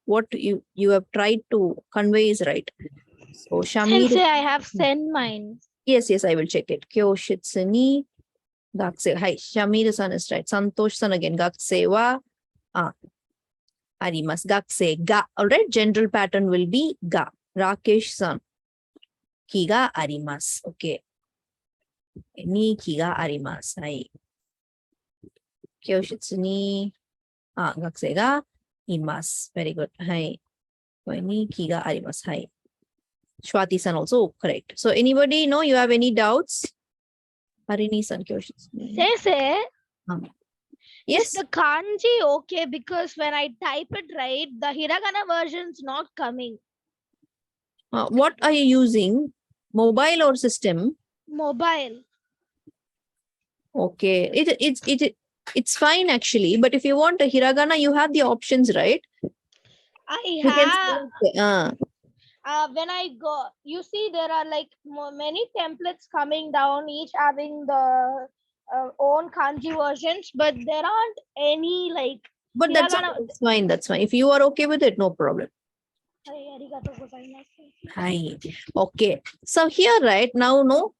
what you have tried to convey is right. So Shamir. Sensei, I have sent mine. Yes, I will check it. Kyoshitsu ni gakse. Hi, Shamir-san is right. Santosh-san again. Gakse wa arimasu. Gakse ga. All right. General pattern will be ga. Rakesh-san. Ki ga arimasu. Okay. Ni ki ga arimasu. Hai. Kyoshitsu ni gakse ga imasu. Very good. Hai. Koi ni ki ga arimasu. Hai. Shwati-san also correct. So anybody know you have any doubts? Harini-san, Kyoshi. Sensei, Yes. is the kanji okay? Because when I type it right, the hiragana version is not coming. What are you using? Mobile or system? Mobile. Okay. It's fine actually. But if you want a hiragana, you have the options, right? I You can have. select, When I go, you see there are like many templates coming down, each having the own kanji versions, but there aren't any like but that's fine. That's fine. If you are okay with it, no problem. Arigatou gozaimasu. Hi. Okay. So here, right now, no,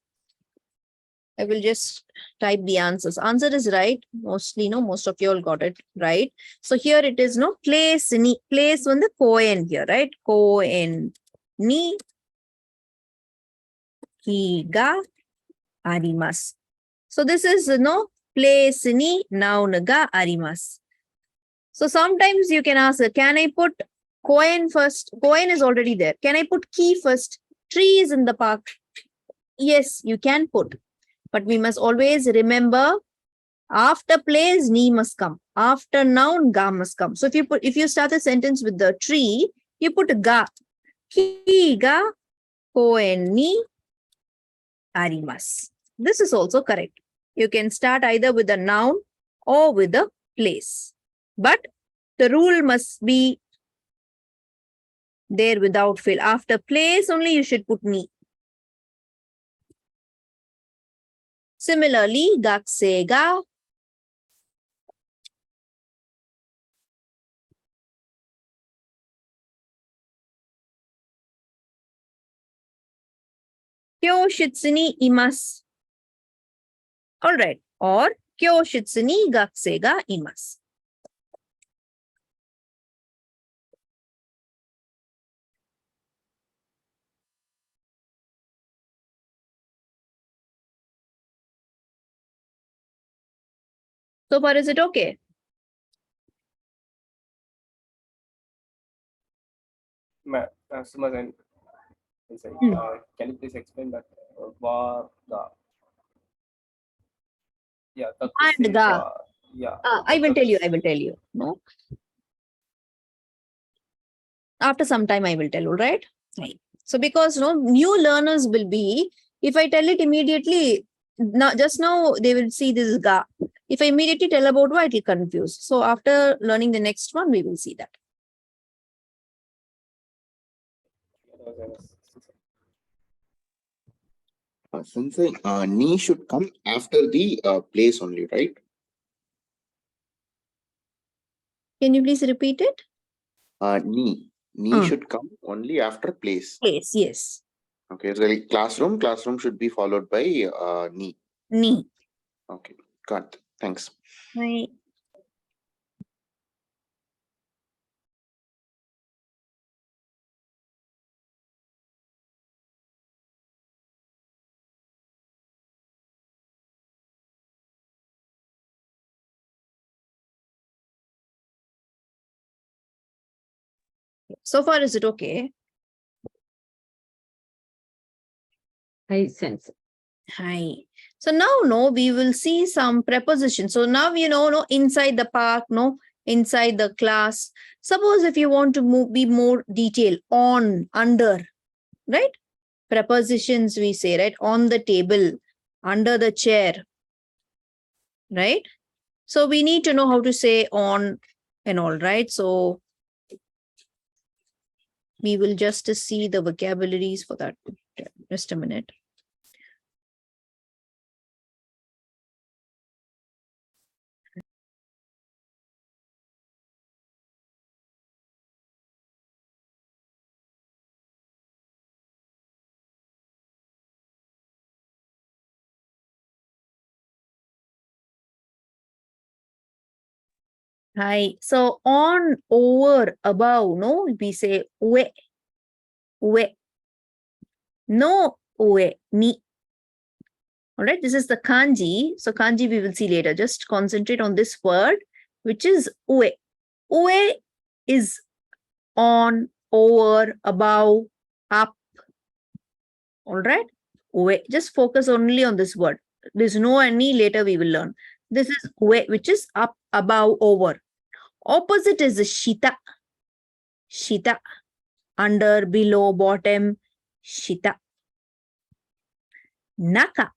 I will just type the answers. Answer is right. Mostly, no, most of you all got it right. So here it is, no, place on the koen here, right? Koen ni ki ga arimasu. So this is, no, place ni noun ga arimasu. So sometimes you can ask, can I put koen first? Koen is already there. Can I put ki first? Tree is in the park. Yes, you can put. But we must always remember, after place, ni must come. After noun, ga must come. So if you start a sentence with the tree, you put ga. Ki ga koen ni arimasu. This is also correct. You can start either with a noun or with a place. But the rule must be there without fail. After place only you should put ni. Similarly, gakse ga kyoshitsu ni imasu. All right. Or kyoshitsu ni gakse ga imasu. So far, is it okay? Sumas and can you please explain that? Yeah, And ga. yeah. I will tell you. I will tell you. No. After some time, I will tell you, right? Right. So because no new learners will be, if I tell it immediately, just now they will see this ga. If I immediately tell about what, it will confuse. So after learning the next one, we will see that. Sensei, ni should come after the place only, right? Can you please repeat it? Ni should come only after place. Place, yes. Okay, so like classroom should be followed by ni. Ni. Okay, got it. Thanks. Right. So far, is it okay? I sense. Hi. So now, no, we will see some prepositions. So now you know, no, inside the park, no, inside the class. Suppose if you want to be more detailed, on, under, right? Prepositions we say, right? On the table, under the chair, right? So we need to know how to say on and all, right? So we will just see the vocabularies for that. Just a minute. Hi. So on, over, above, no, we say ue. Ue. No ue, ni. All right, this is the kanji. So kanji we will see later. Just concentrate on this word, which is ue. Ue is on, over, above, up. All right. Just focus only on this word. There's no any, later we will learn. This is which is up, above, over. Opposite is shita. Shita. Under, below, bottom. Shita. Naka.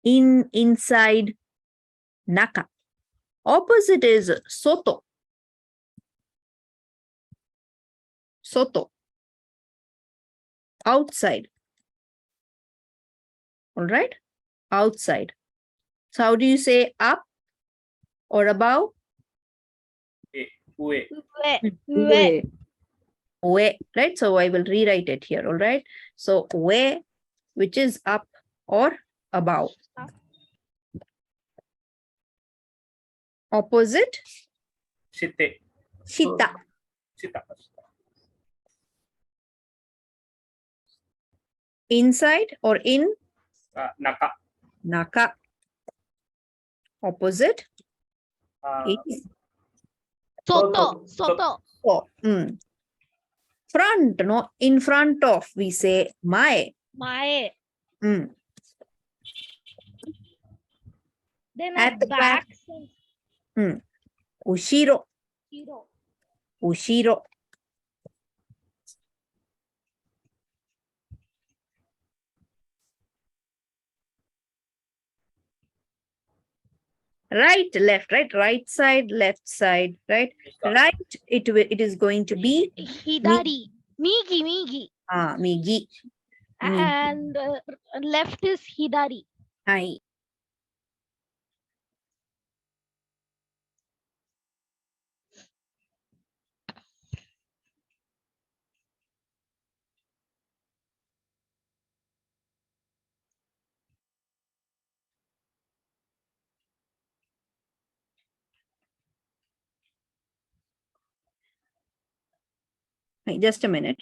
Inside. Naka. Opposite is soto. Soto. Outside. All right. Outside. So how do you say up or above? Ue. Ue. Ue, right? So I will rewrite it here. All right. So ue, which is up or above. Opposite? Shite. Shita. Shita. Inside or in? Naka. Naka. Opposite? Soto. Soto. Oh, Front, no? In front of, we say mae. Mae. Mm. Then At the back. Ushiro. Zero. Ushiro. Right, left, right, right side, left side, right. Right, it is going to be Hidari. Migi. Migi. migi. And left is hidari. Hai. Hey, just a minute.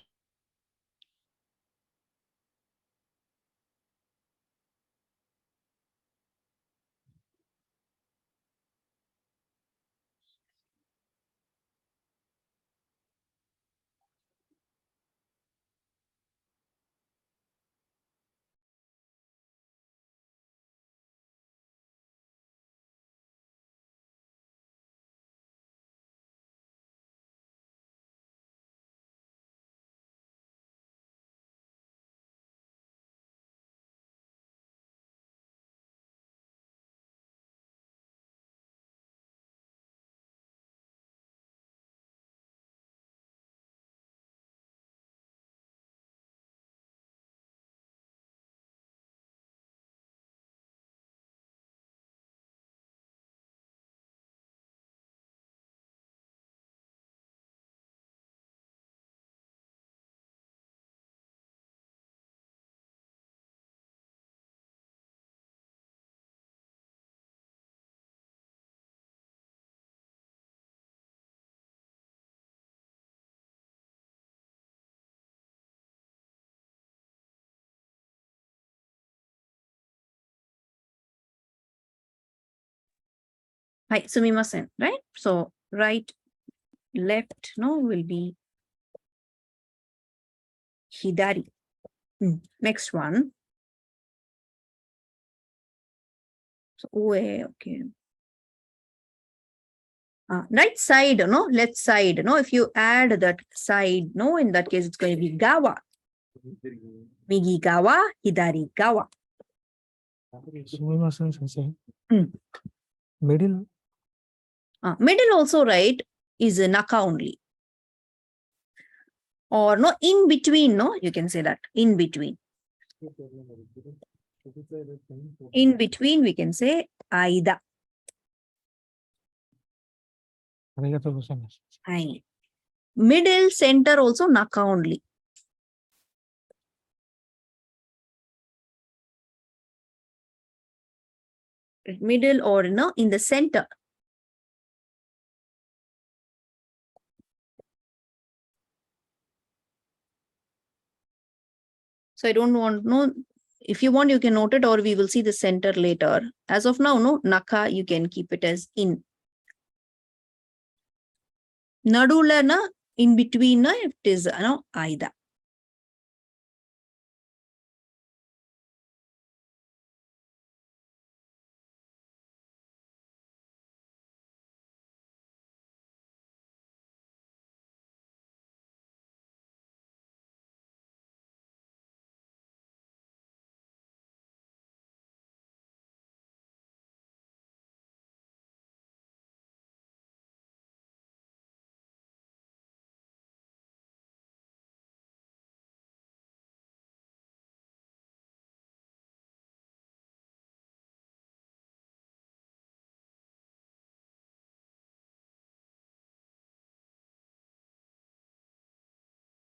Hi, sumimasen, right? So right, left, no, will be hidari. Next one. So ue, okay. Right side, no, left side, no. If you add that side, no, in that case it's going to be gawa. Migi gawa, hidari gawa. Middle. Middle also, right, is a naka only. Or no, in between, no, you can say that, in between. In between, we can say aida. Middle, center also naka only. Middle or no, in the center. So I don't want, no, if you want, you can note it or we will see the center later. As of now, no, naka, you can keep it as in. Nadula na, in between na, it is aida.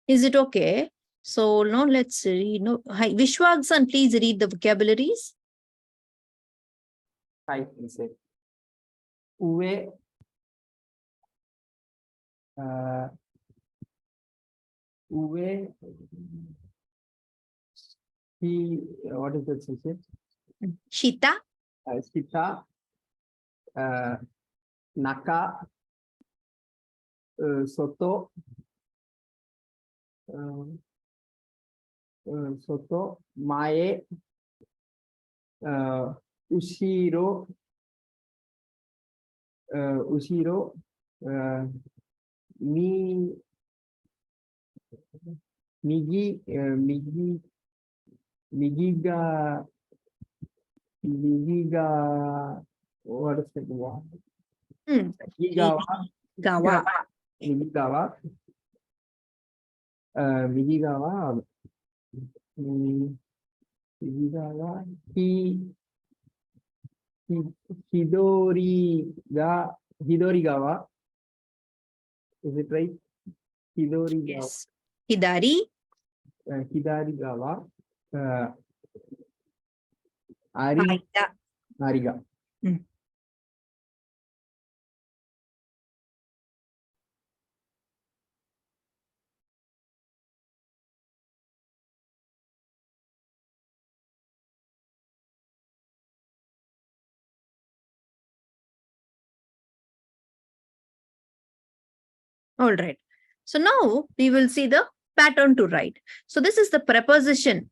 Is it okay? So now let's read. No, hi, Vishwagsan, please read the vocabularies. Hi, say. Uwe. Uwe. He. What is that? Say? Shita. Shita. Naka. Soto. Soto. Mae. Ushiro. Ushiro. Migi. Migiga. What is the one? Migigawa. Gawa. Migigawa. Migigawa. Migigawa. Hidorigawa. Is it right? Hidorigawa. Yes. Hidari. Hidarigawa. Ariga. All right. So now we will see the pattern to write. So this is the preposition,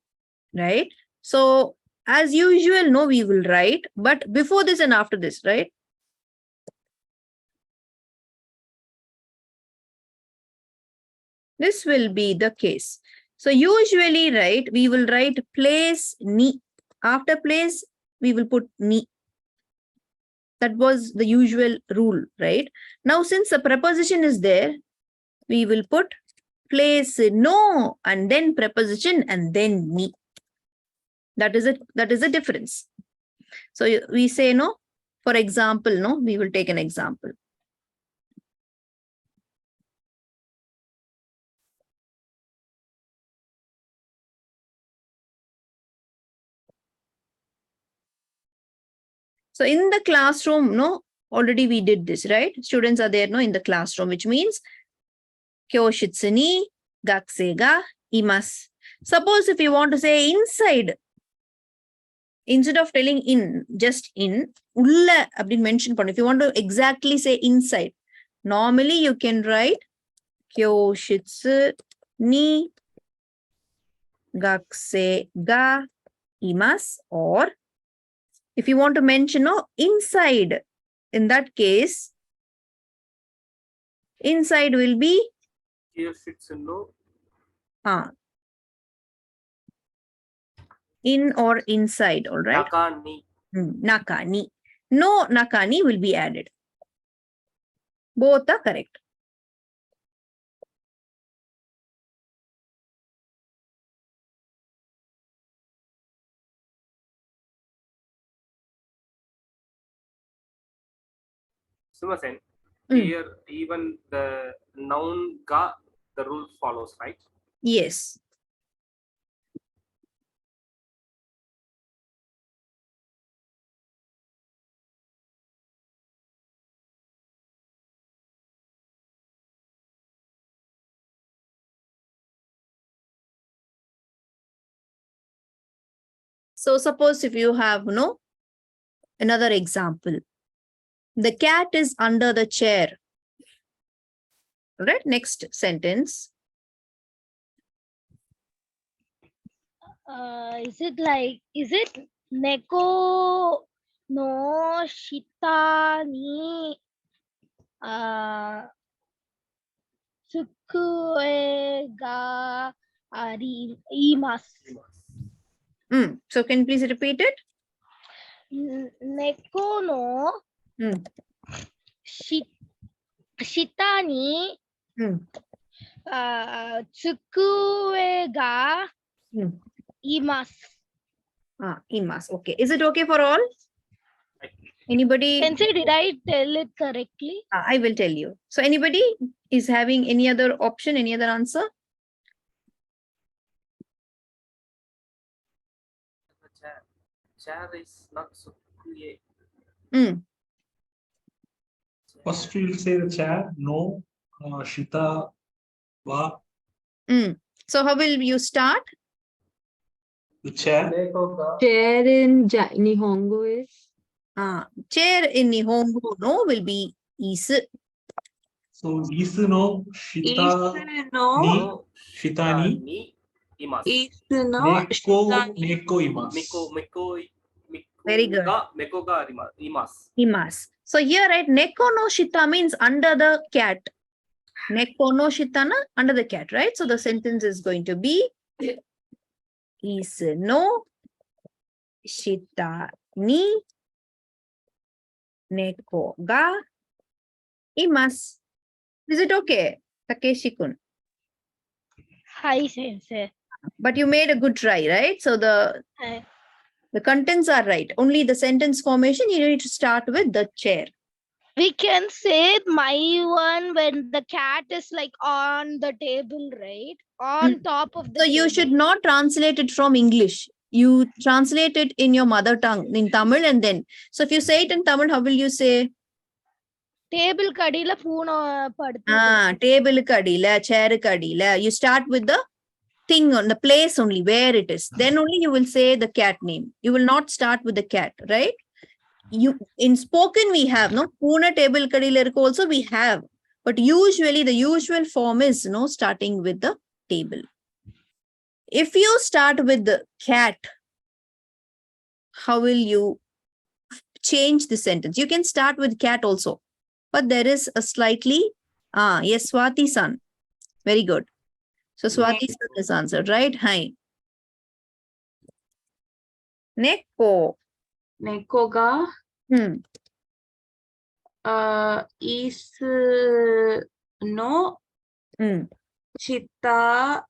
right? So as usual, no, we will write, but before this and after this, right? This will be the case. So usually, right, we will write place ni. After place, we will put ni. That was the usual rule, right? Now, since the preposition is there, we will put place no and then preposition and then ni. That is a difference. So we say no. For example, no, we will take an example. So in the classroom, no, already we did this, right? Students are there, no, in the classroom, which means kyoshitsu ni gakusei ga imasu. Suppose if you want to say inside, instead of telling in, just in, ulla abdin mention pannum. If you want to exactly say inside, normally you can write kyoshitsu ni gakusei ga imasu, or if you want to mention no inside, in that case, inside will be in or inside, all right? Nakani. Nakani. No nakani will be added. Both are correct. Sumasen, here even the noun ga, the rule follows, right? Yes. So suppose if you have no another example, the cat is under the chair. Right? Next sentence. Is it Neko no Shita ni Tsukue ga arimasu? So can you please repeat it? Neko no Shita ni Tsukue ga imasu. Imas. Okay. Is it okay for all? Anybody? Sensei, did I tell it correctly? I will tell you. So anybody is having any other option, any other answer? Chair is not Sukuye. First we'll say the chair, no, Shita, wa, So how will you start? the chair. Chair in Nihongo is? Chair in Nihongo no will be isu. So isu no Shita ni Shita ni Isu no neko imasu. Meko Very good. Meko ga imasu. Imas. So here, right, neko no shita means under the cat. Neko no shita na under the cat, right? So the sentence is going to be isu no shita ni neko ga imasu. Is it okay, Takeshi-kun? Hi, Sensei. But you made a good try, right? So the contents are right. Only the sentence formation, you need to start with the chair. We can say my one when the cat is like on the table, right? On top of the So you should not translate it from English. You translate it in your mother tongue, in Tamil, and then. So if you say it in Tamil, how will you say? Table kadila poona paduthu. Table kadila, chair kadila. You start with the thing on the place only, where it is. Then only you will say the cat name. You will not start with the cat, right? You in spoken we have no Pune table kadila also we have, but usually the usual form is starting with the table. If you start with the cat, how will you change the sentence? You can start with cat also, but there is a slightly yes, Swati-san. Very good. So Swati-san is answered, right? Hi. Neko. Neko ga isu no shita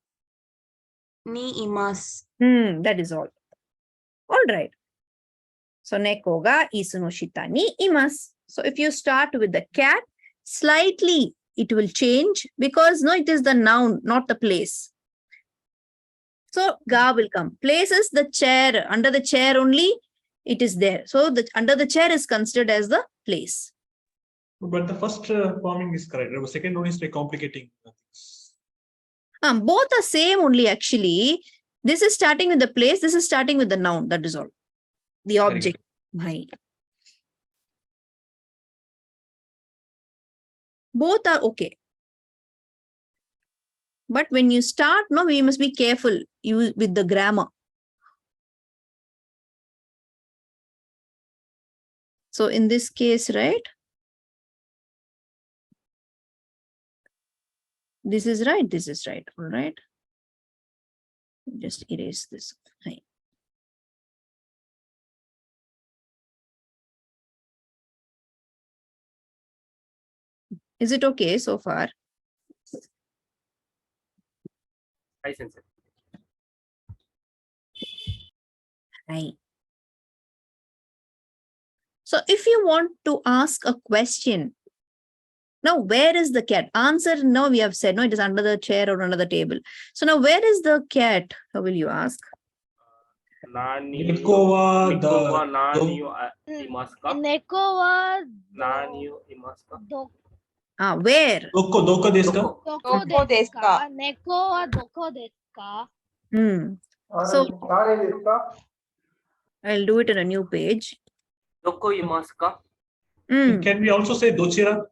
ni imasu. That is all. All right. So neko ga isu no shita ni imasu. So if you start with the cat, slightly it will change because it is the noun, not the place. So ga will come. Place is the chair. Under the chair only it is there. So under the chair is considered as the place. But the first forming is correct. The second one is like complicating things. Both are same only actually. This is starting with the place. This is starting with the noun. That is all. The object. Both are okay. But when you start, we must be careful with the grammar. So in this case, right? This is right. This is right. All right. Just erase this. Is it okay so far? Hi, Sensei. Hi. So if you want to ask a question, now where is the cat? Answer, no, we have said, no, it is under the chair or under the table. So now where is the cat? How will you ask? Neko wa where? Doko desu ka? Doko desu ka? Neko wa doko desu ka? So I'll do it in a new page. Doko imasu ka? Can we also say dochira?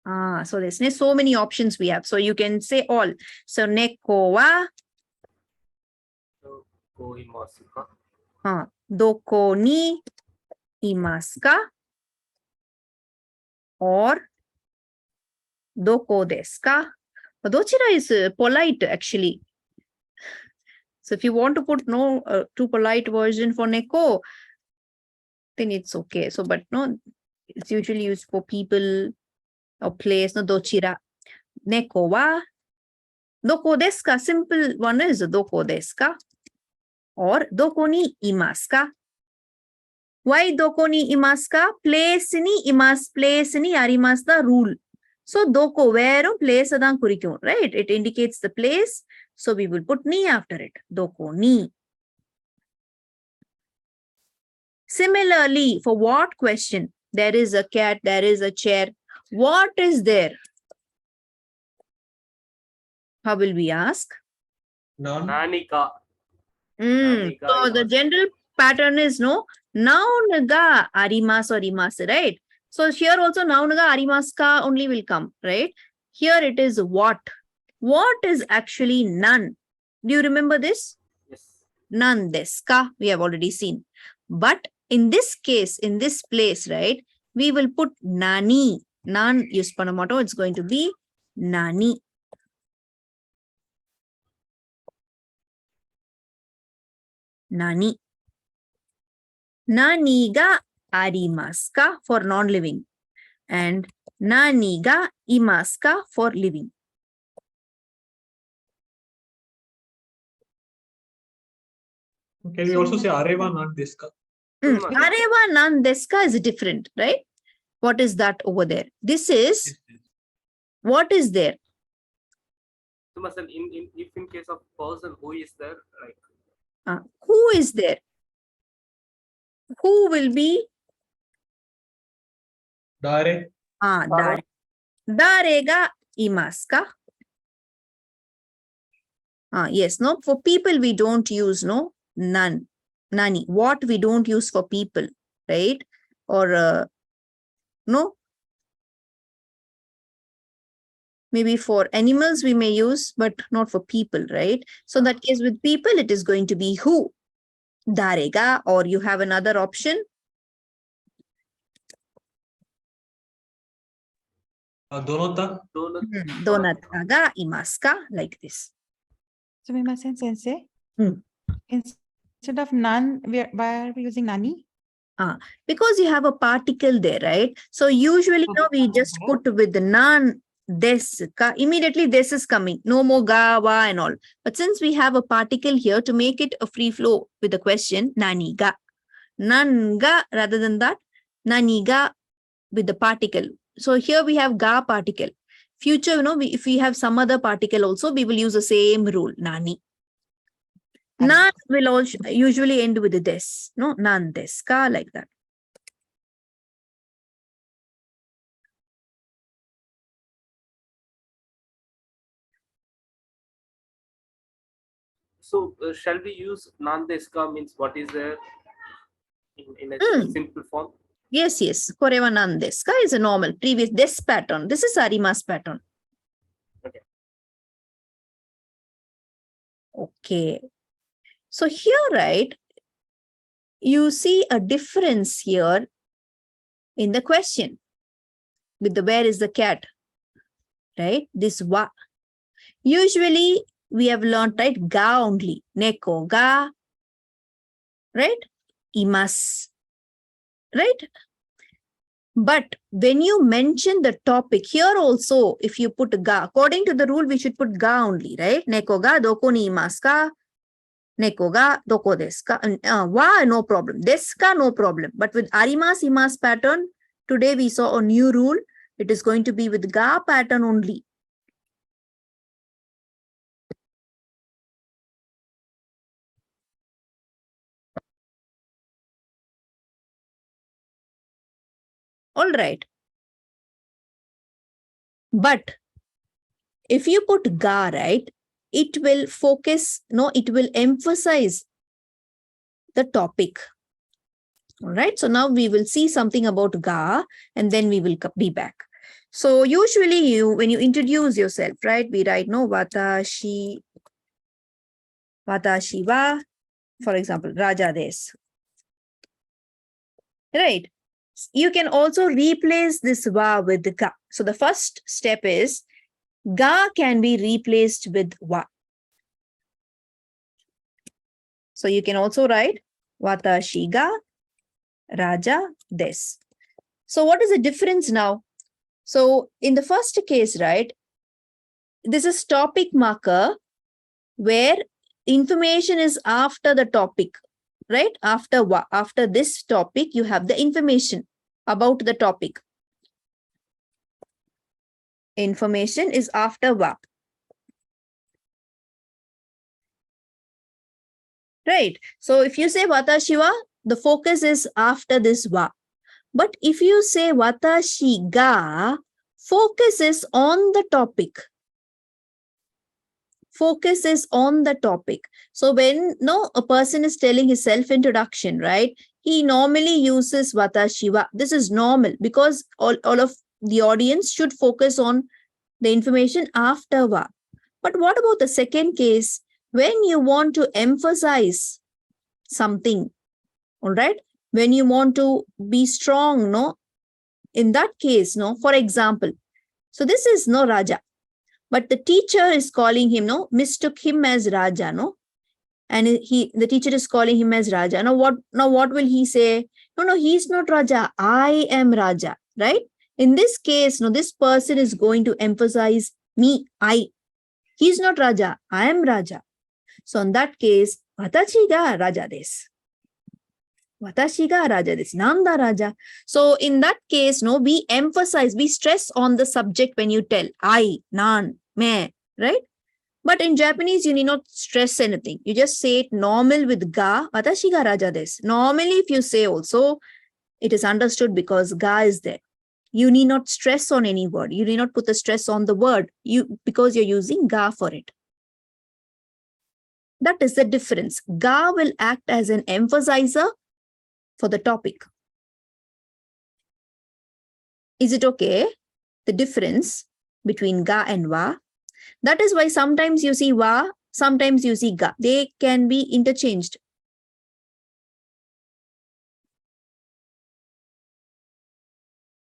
So there's so many options we have. So you can say all. So neko wa Koimasu ka? doko ni imasu ka? Or doko desu ka? Dochira is polite actually. So if you want to put no too polite version for neko, then it's okay. So, but no, it's usually used for people or place. No, dochira. Neko wa doko desu ka? Simple one is doko desu ka? Or doko ni imasu ka? Why doko ni imasu ka? Place ni imasu, place ni arimasu the rule. So doko, where place adan kurikum, right? It indicates the place. So we will put ni after it. Doko ni. Similarly, for what question? There is a cat, there is a chair. What is there? How will we ask? None. Nani ka? So the general pattern is no, noun ga arimasu or imasu, right? So here also noun ga arimasu ka only will come, right? Here it is what. What is actually none? Do you remember this? Yes. None desu ka? We have already seen. But in this case, in this place, right, we will put nani. None use panamato. It's going to be nani. Nani. Nani ga arimasu ka for non-living. And nani ga imasu ka for living. Can we also say areva nan desu ka? Areva nan desu ka is different, right? What is that over there? This is what is there? So, Masal, if in case of person who is there, like Who is there? Who will be? Dare. Dare. Dare ga imasu ka? Yes, no. For people, we don't use no none. Nani. What we don't use for people, right? Or no. Maybe for animals we may use, but not for people, right? So in that case with people, it is going to be who? Darega, or you have another option. Donota. Donata ga imasu ka? Like this. So we must say sensei. Instead of none, why are we using nani? Because you have a particle there, right? So usually we just put with the nan des ka, immediately this is coming, no more ga, wa and all. But since we have a particle here to make it a free flow with the question, nani ga, nan ga rather than that, nani ga with the particle. So here we have ga particle. Future, if we have some other particle also, we will use the same rule, nani. Nan will also usually end with the des, no, nan des ka, like that. so shall we use nan desu ka means what is there in a simple form? Yes. Koreva nan desu ka is a normal previous des pattern. This is arimasu pattern. Okay. So here, right, you see a difference here in the question with the where is the cat, right? This wa. Usually we have learned, right, ga only. Neko ga, right? Imas, right? But when you mention the topic here also, if you put ga, according to the rule, we should put ga only, right? Neko ga doko ni imasu ka? Neko ga doko desu ka? Wa, no problem. Desu ka, no problem. But with arimasu, imasu pattern, today we saw a new rule. It is going to be with ga pattern only. All right. But if you put ga, right, it will focus, no, it will emphasize the topic. All right. So now we will see something about ga and then we will be back. So usually when you introduce yourself, right, we write no watashi wa, for example, Raja desu. Right. You can also replace this wa with ga. So the first step is ga can be replaced with wa. So you can also write watashi ga Raja desu. So what is the difference now? So in the first case, right, this is topic marker where information is after the topic, right? After this topic, you have the information about the topic. Information is after wa. Right. So if you say watashi wa, the focus is after this wa. But if you say watashi ga, focus is on the topic. Focus is on the topic. So when a person is telling his self-introduction, right, he normally uses watashi wa. This is normal because all of the audience should focus on the information after wa. But what about the second case? When you want to emphasize something, all right, when you want to be strong, in that case, for example, so this is Raja. But the teacher is calling him, mistook him as Raja, and the teacher is calling him as Raja. Now what will he say? No, he's not Raja. I am Raja, right? In this case, this person is going to emphasize me, I. He's not Raja. I am Raja. So in that case, watashi ga Raja desu. Watashi ga Raja desu. Nanda Raja. So in that case, we stress on the subject when you tell I, nan, me, right? But in Japanese, you need not stress anything. You just say it normal with ga, watashi ga Raja desu. Normally, if you say also, it is understood because ga is there. You need not stress on any word. You need not put the stress on the word because you're using ga for it. That is the difference. Ga will act as an emphasizer for the topic. Is it okay? The difference between ga and wa. That is why sometimes you see wa, sometimes you see ga. They can be interchanged.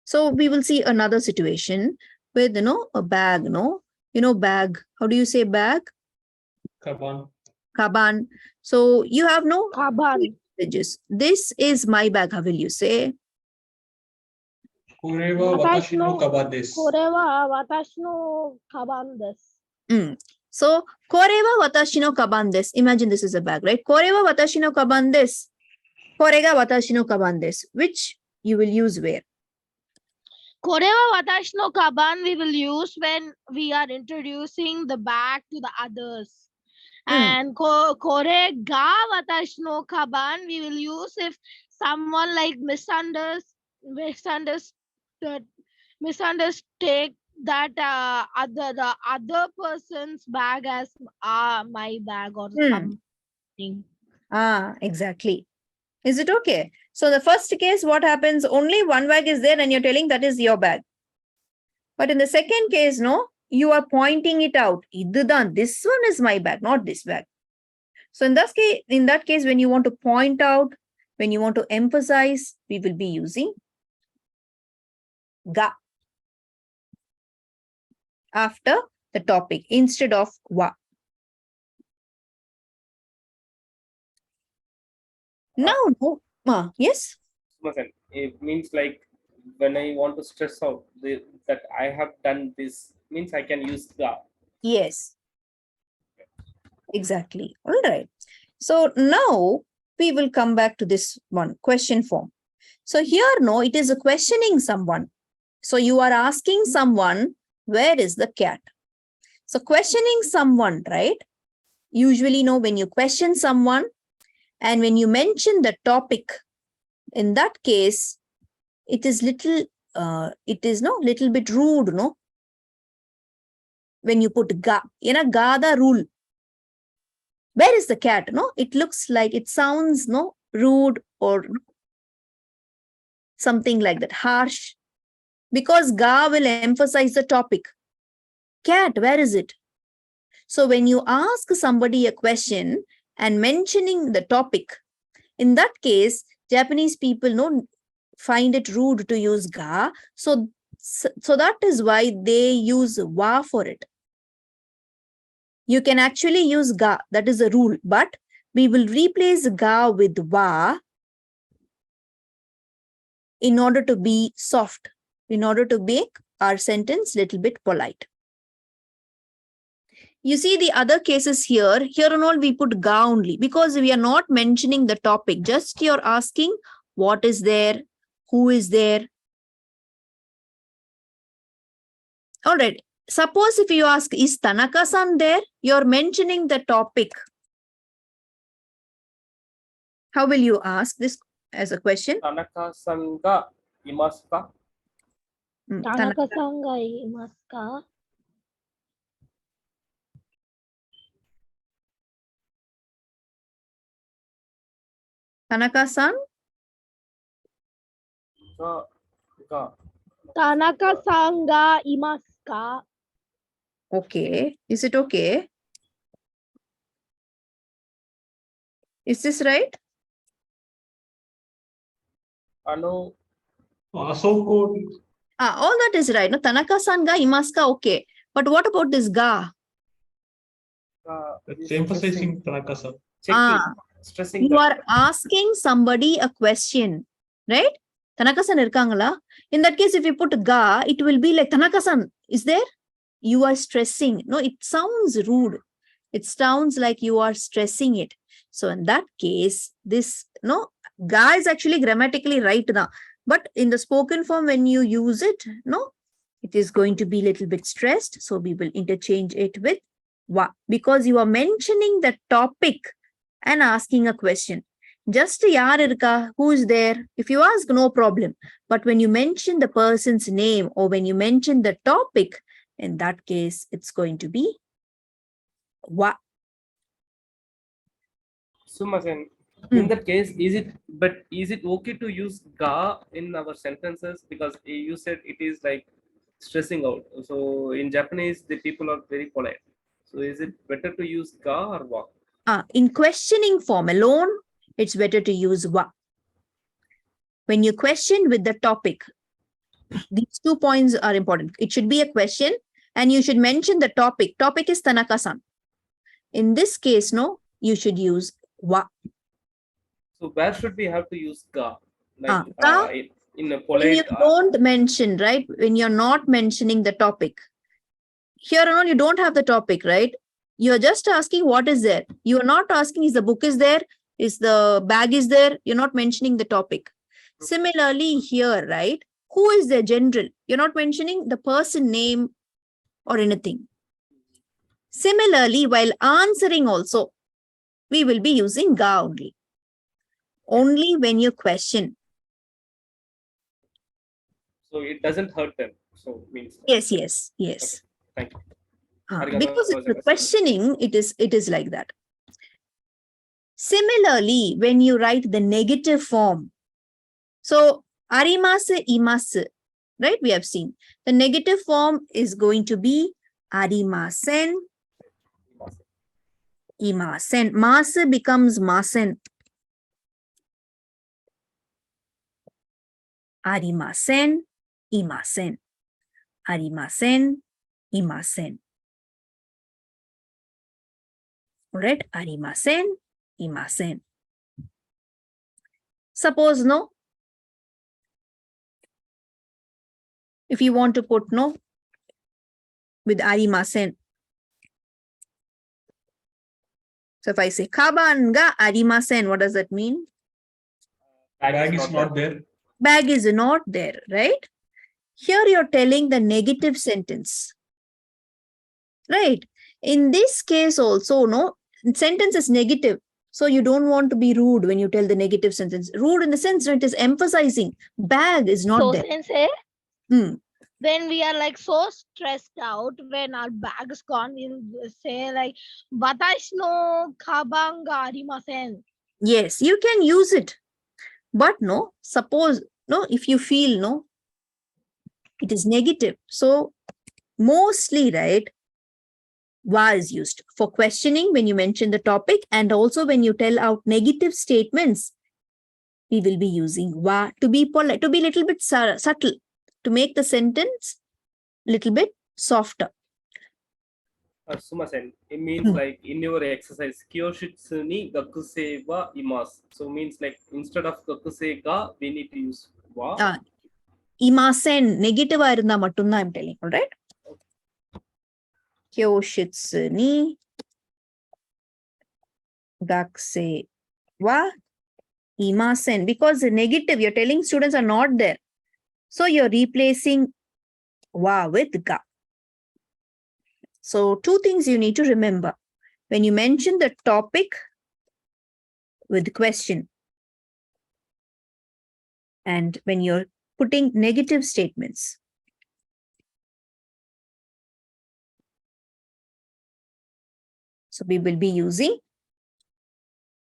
So we will see another situation with, a bag, bag. How do you say bag? Kaban. Kaban. So you have Kaban. This is my bag. How will you say? Koreva watashi no kaban desu. Koreva watashi no kaban desu. So koreva watashi no kaban desu. Imagine this is a bag, right? Koreva watashi no kaban desu. Korega watashi no kaban desu. Which you will use where? Koreva watashi no kaban we will use when we are introducing the bag to the others. And kore ga watashi no kaban we will use if someone like misunderstood that the other person's bag as my bag or something. Exactly. Is it okay? So the first case, what happens? Only one bag is there and you're telling that is your bag. But in the second case, you are pointing it out. This one is my bag, not this bag. So in that case, when you want to point out, when you want to emphasize, we will be using ga after the topic instead of wa. Now, yes? It means like when I want to stress out that I have done this, means I can use ga. Yes. Exactly. All right. So now we will come back to this one question form. So here, it is a questioning someone. So you are asking someone, where is the cat? So questioning someone, right? Usually, when you question someone and when you mention the topic, in that case, it is little bit rude, when you put ga. Ga the rule. Where is the cat? It looks like, it sounds rude or something like that, harsh. because ga will emphasize the topic. Cat, where is it? So when you ask somebody a question and mentioning the topic, in that case, Japanese people find it rude to use ga. So that is why they use wa for it. You can actually use ga, that is a rule, but we will replace ga with wa in order to be soft, in order to make our sentence little bit polite. You see the other cases here and all we put ga only because we are not mentioning the topic. Just you're asking what is there, who is there. All right. Suppose if you ask, is Tanaka-san there? You're mentioning the topic. How will you ask this as a question? Tanaka-san ga imasu ka? Tanaka-san ga imasu ka? Tanaka-san? Tanaka-san ga imasu ka? Okay. Is it okay? Is this right? Ano. All that is right. No, Tanaka-san ga imasu ka, okay. But what about this ga? It's emphasizing Tanaka-san. Stressing. You are asking somebody a question, right? Tanaka-san irukangala. In that case, if you put ga, it will be like Tanaka-san is there? You are stressing. No, it sounds rude. It sounds like you are stressing it. So in that case, this ga is actually grammatically right now. But in the spoken form, when you use it, it is going to be a little bit stressed. So we will interchange it with wa because you are mentioning the topic and asking a question. Just yaar irka, who is there? If you ask, no problem. But when you mention the person's name or when you mention the topic, in that case, it's going to be wa. Sumasen, in that case, is it okay to use ga in our sentences? Because you said it is like stressing out. So in Japanese, the people are very polite. So is it better to use ga or wa? In questioning form alone, it's better to use wa. When you question with the topic, these 2 points are important. It should be a question and you should mention the topic. Topic is Tanaka-san. In this case, you should use wa. So where should we have to use ga? Like ga, in a when polite. you don't mention, right? When you're not mentioning the topic. Here and all, you don't have the topic, right? You're just asking what is there. You are not asking is the book is there, is the bag is there. You're not mentioning the topic. Similarly here, right? Who is the general? You're not mentioning the person name or anything. Similarly, while answering also, we will be using ga only. Only when you question. So it doesn't hurt them. So means. Yes. Okay. Thank you. Because it's the questioning, it is like that. Similarly, when you write the negative form, so arimasu, imasu, right? We have seen the negative form is going to be arimasen, imasen. Masu becomes masen. Arimasen, imasen. Arimasen, imasen. Right? Arimasen, imasen. Suppose if you want to put with arimasen. So if I say kaban ga arimasen, what does that mean? Bag is not there. Bag is not there, right? Here you're telling the negative sentence. Right? In this case also, sentence is negative. So you don't want to be rude when you tell the negative sentence. Rude in the sense that it is emphasizing. Bag is not there. Sensei, when we are like so stressed out, when our bag is gone, we'll say like, "Watashi no kaban ga arimasen." Yes, you can use it. But suppose, if you feel, It is negative. So mostly, right, wa is used for questioning when you mention the topic, and also when you tell out negative statements, we will be using wa to be polite, to be a little bit subtle, to make the sentence little bit softer. Suma-sen, it means like in your exercise, Kyoshitsu ni gakusei wa imasu. So means like instead of gakusei ga, we need to use wa. Imasen, negative irundha mattumda I'm telling, all right? Kyoshitsu ni gakusei wa imasen. Because the negative, you're telling students are not there. So you're replacing wa with ga. So two things you need to remember. When you mention the topic with question, and when you're putting negative statements. So we will be using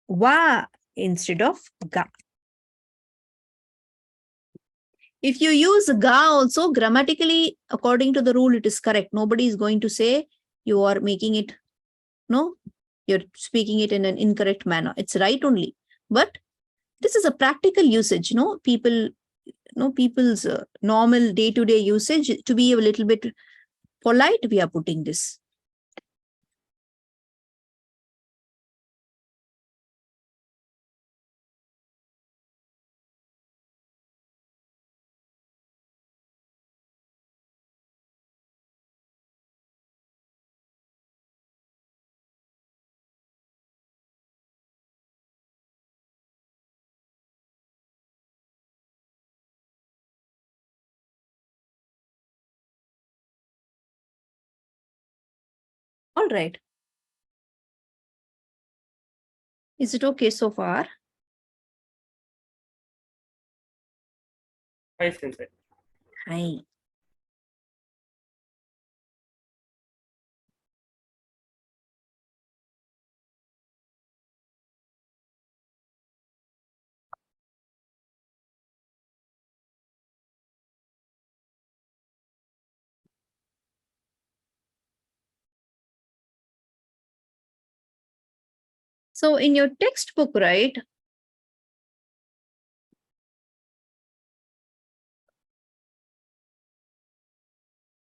wa instead of ga. If you use ga also, grammatically, according to the rule, it is correct. Nobody is going to say you are making it, no, you're speaking it in an incorrect manner. It's right only. But this is a practical usage, no? People's normal day-to-day usage, to be a little bit polite, we are putting this. All right. Is it okay so far? Hi, Sensei. Hi. So in your textbook, right,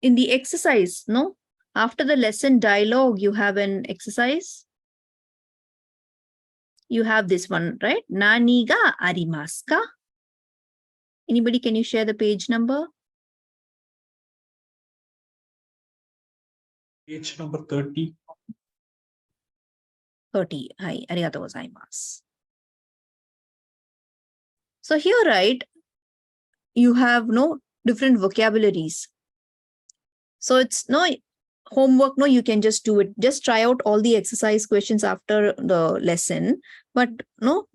in the exercise, no? After the lesson dialogue, you have an exercise. You have this one, right? Nani ga arimasu ka? Anybody, can you share the page number? Page number 30. 30. Hi, arigatou gozaimasu. So here, right, you have no different vocabularies. So it's no homework, no, you can just do it. Just try out all the exercise questions after the lesson. But no,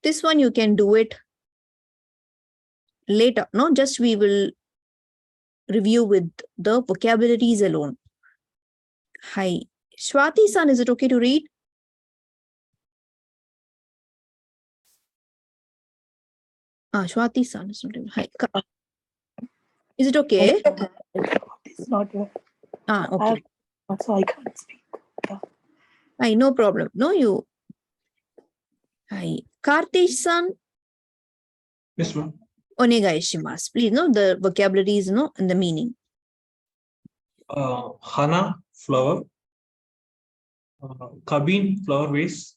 this one you can do it later. No, just we will review with the vocabularies alone. Hi. Swati-san, is it okay to read? Swati-san is not even. Hi. Is it okay? It's not here. Okay. So I can't speak. Yeah. Hi, no problem. No, you. Hi. Kartish-san. Yes, ma'am. Onegai shimasu. Please, no, the vocabularies, no, and the meaning. Hana, flower. Kabin, flower vase.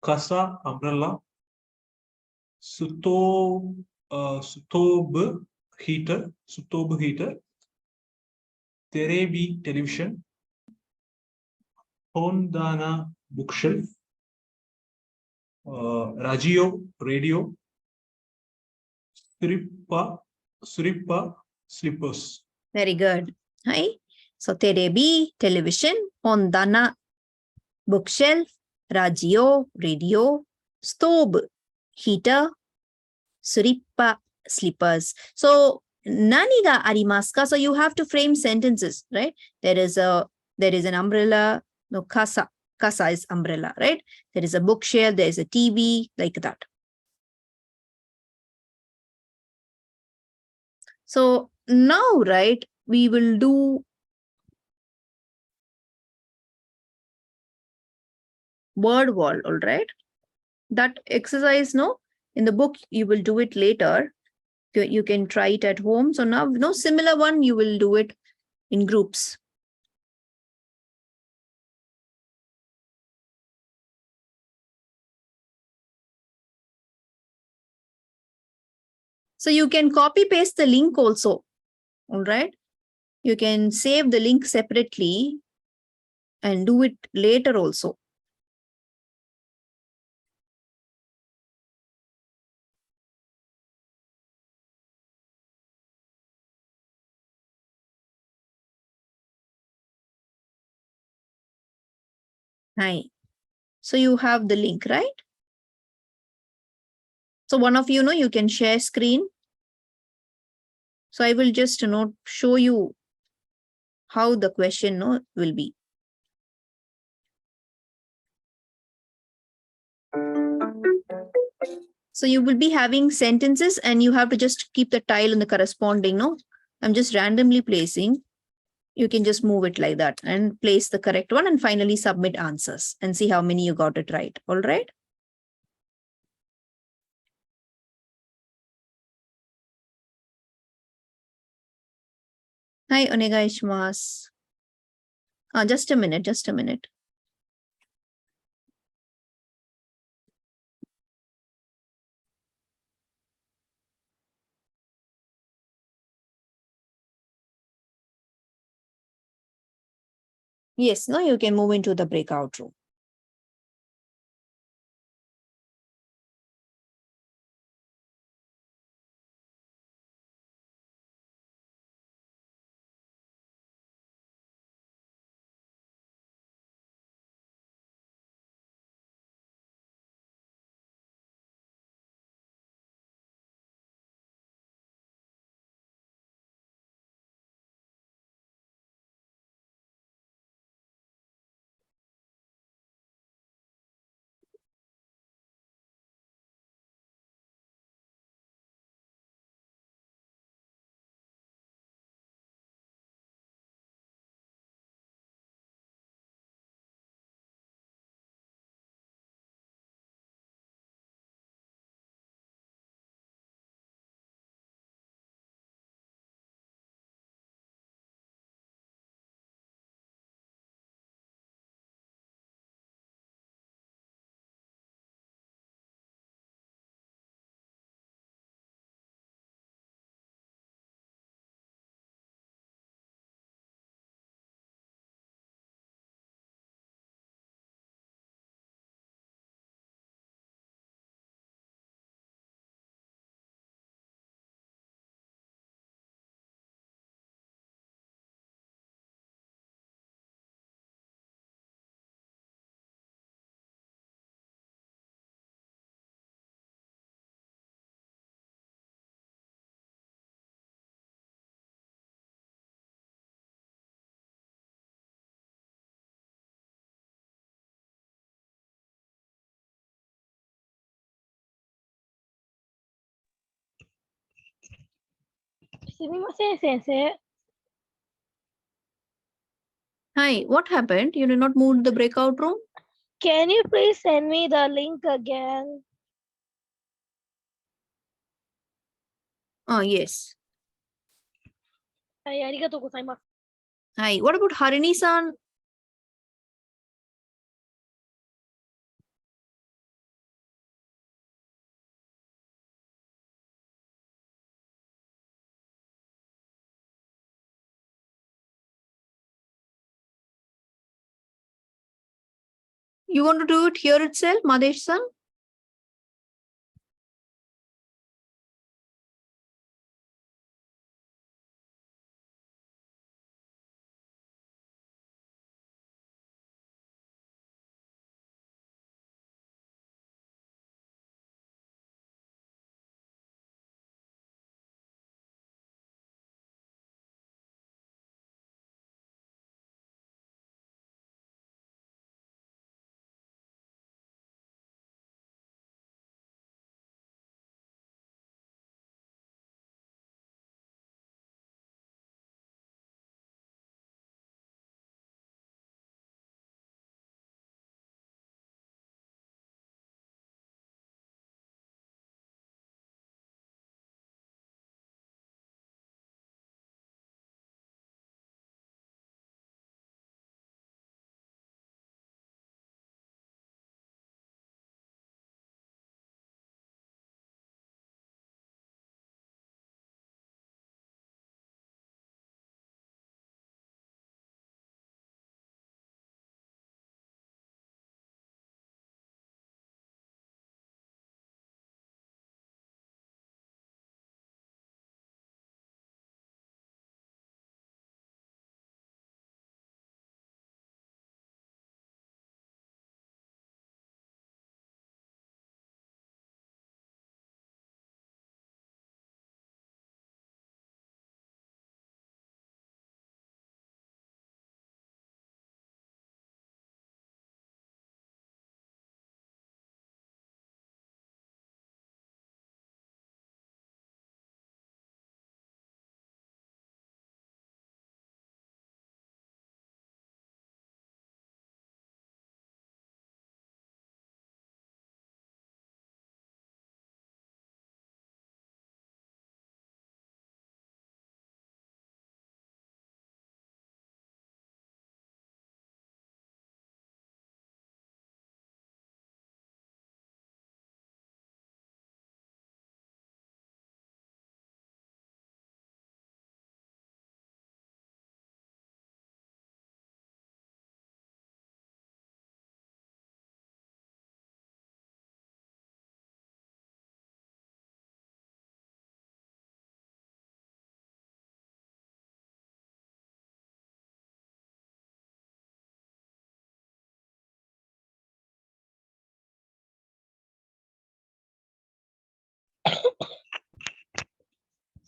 Kasa, umbrella. Sutob, heater. Sutob heater. Terebi, television. Hondana, bookshelf. Ragio, radio. Suripa, slippers. Very good. Hi. So, terebi, television. Hondana, bookshelf. Ragio, radio. Stove, heater. Surippa, slippers. So, nani ga arimasu ka? So you have to frame sentences, right? There is an umbrella. No, kasa. Kasa is umbrella, right? There is a bookshelf. There is a TV, like that. So now, right, we will do word wall, all right? That exercise, no, in the book, you will do it later. You can try it at home. So now, no similar one, you will do it in groups. So you can copy paste the link also, all right? You can save the link separately and do it later also. Hi. So you have the link, right? So one of you know, you can share screen. So I will just show you how the question will be. So you will be having sentences and you have to just keep the tile in the corresponding, no? I'm just randomly placing. You can just move it like that and place the correct one and finally submit answers and see how many you got it right. All right. Hi, onegai shimasu. Just a minute, just a minute. Yes, now you can move into the breakout room. Hi, what happened? You did not move the breakout room? Can you please send me the link again? Yes. はい、ありがとうございます。Hi, what about Harini-san? You want to do it here itself, Madesh-san?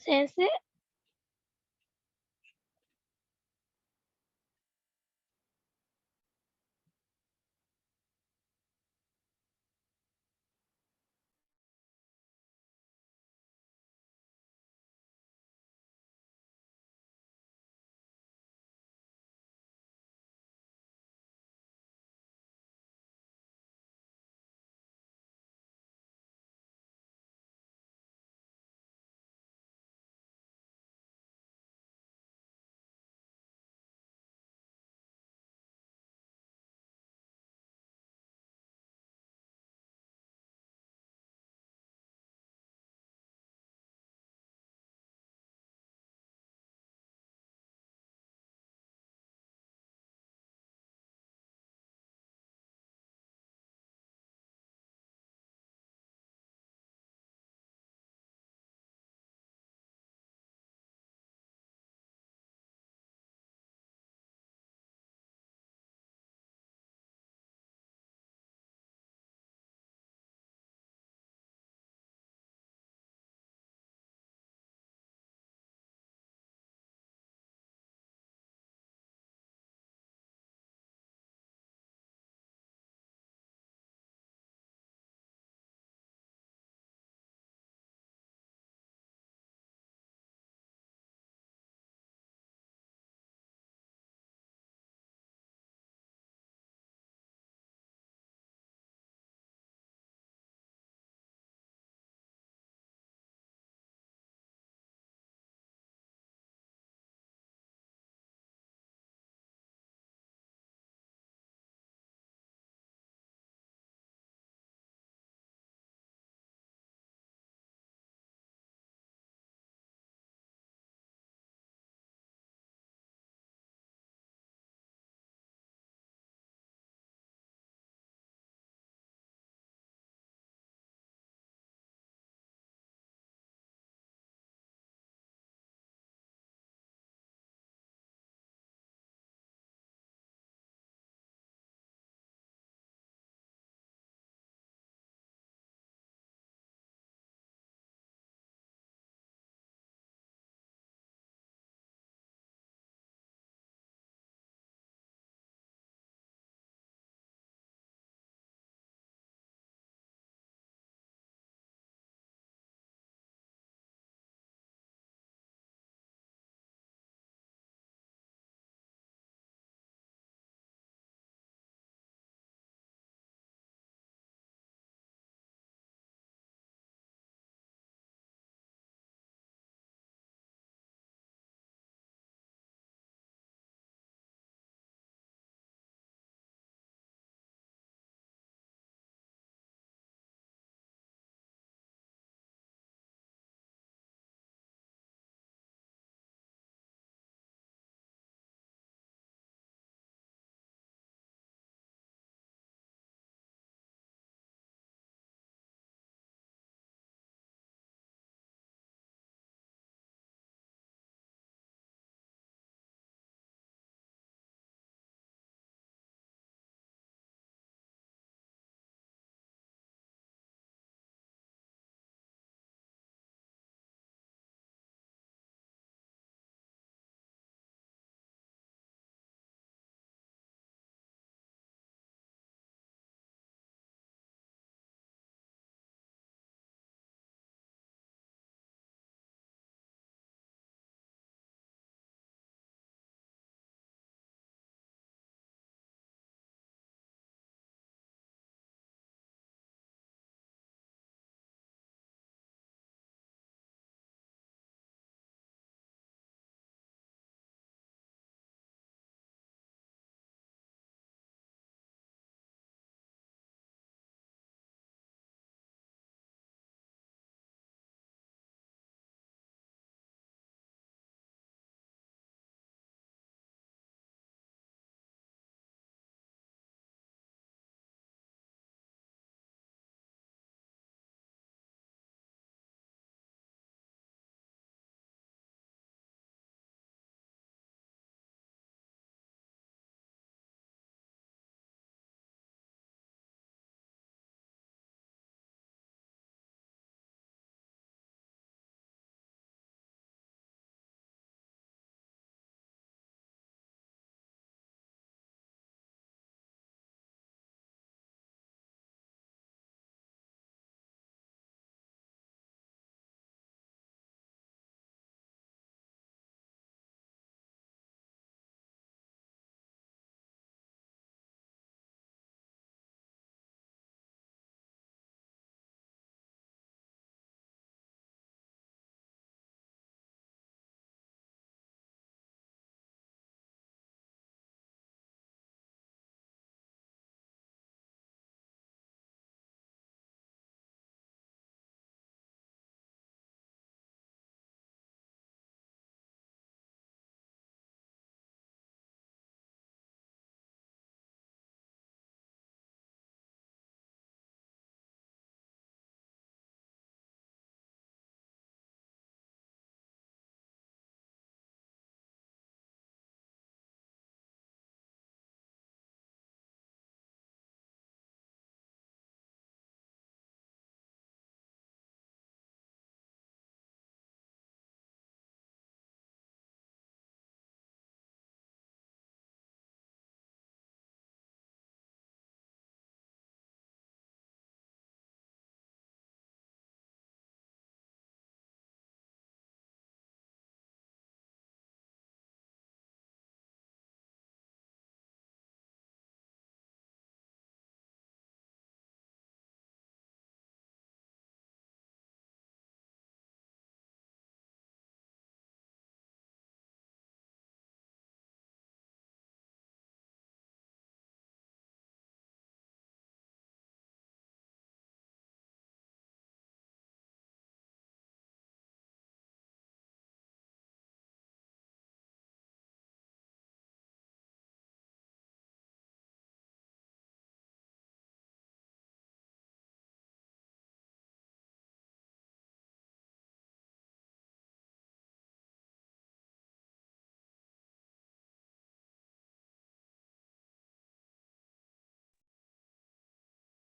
Sensei.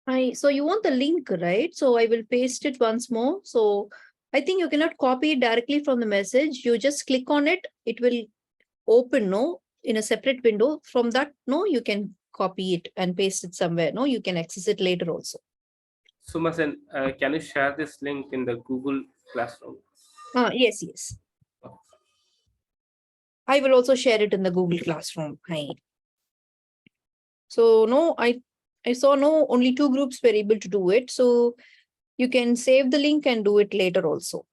So you want the link, right? So I will paste it once more. So I think you cannot copy it directly from the message. You just click on it. It will open, no, in a separate window. From that, no, you can copy it and paste it somewhere. No, you can access it later also. Sumasen, can you share this link in the Google Classroom? Yes, yes. I will also share it in the Google Classroom. Hi. So no, I saw no, only 2 groups were able to do it. So you can save the link and do it later also.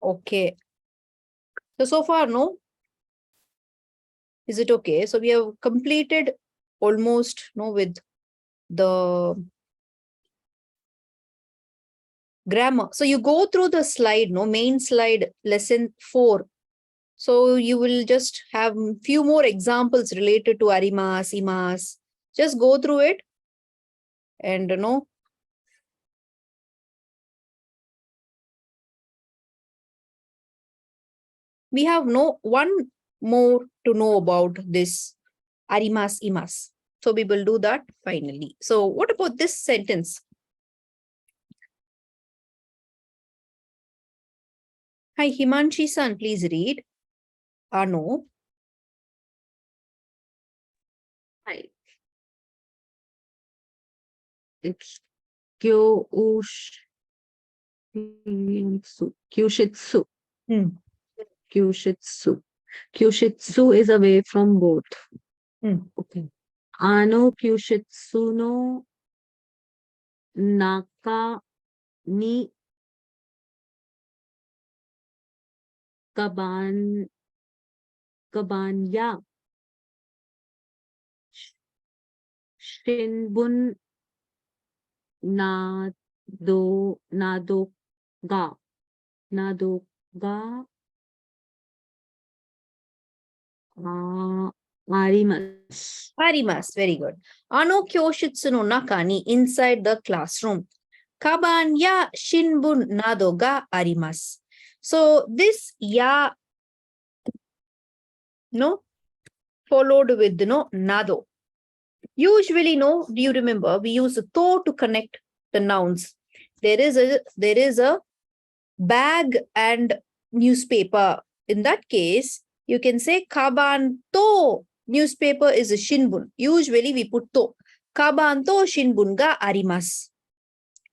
Okay. So far, no? Is it okay? So we have completed almost, no, with the grammar. So you go through the slide, no, main slide, lesson 4. So you will just have few more examples related to arimas, imas. Just go through it and, you know, we have one more to know about this arimas, imas. So we will do that finally. So what about this sentence? Hi, Himanshi-san, please read. No. Hi. It's Kyoushitsu. Kyushitsu. Kyushitsu. Kyushitsu is away from both. Okay. Ano Kyushitsu no Naka ni Kabanya Shinbun Nadoga Arimas, very good. Ano kyoshitsu no naka ni inside the classroom. Kaban ya shinbun nado ga arimasu. So this ya, no, followed with no nado. Usually, no, do you remember we use to connect the nouns. There is a bag and newspaper. In that case, you can say kaban to newspaper is a shinbun. Usually we put to. Kaban to shinbun ga arimasu.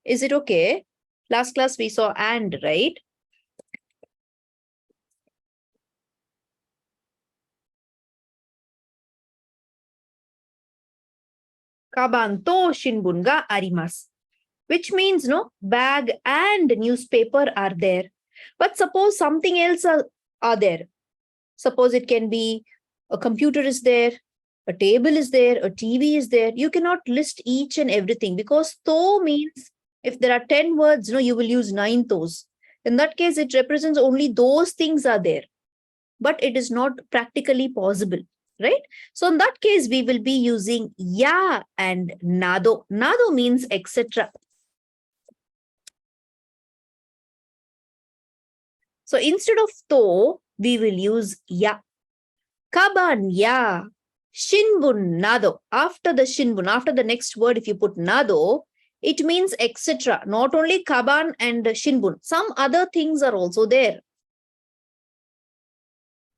Is it okay? Last class we saw and, right? Kaban to shinbun ga arimasu. Which means, no, bag and newspaper are there. But suppose something else are there. Suppose it can be a computer is there, a table is there, a TV is there. You cannot list each and everything because to means if there are 10 words, no, you will use 9 tos. In that case, it represents only those things are there. But it is not practically possible, right? So in that case, we will be using ya and nado. Nado means etc. So instead of to, we will use ya. Kaban ya. Shinbun nado. After the shinbun, after the next word, if you put nado, it means etc. Not only kaban and shinbun. Some other things are also there.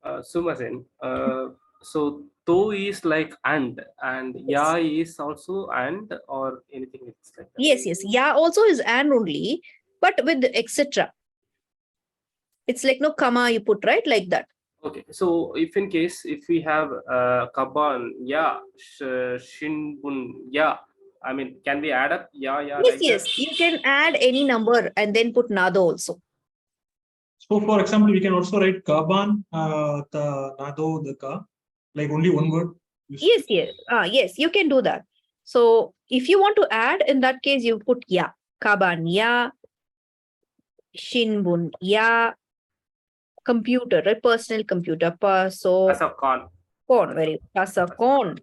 Sumasen, so to is like and ya is also and or anything it's like that. Yes, yes. Ya also is and only, but with etc. It's like no comma you put, right? Like that. Okay, so if in case if we have kaban ya shinbun ya, I mean, can we add up ya Yes, like yes. that? You can add any number and then put nado also. So for example, we can also write kaban, the nado, the ka, like only one word. Yes, yes. Yes, you can do that. So if you want to add, in that case, you put ya. Kaban ya, shinbun ya, computer, right? Personal computer. Pasakon. Kon, very pasakon.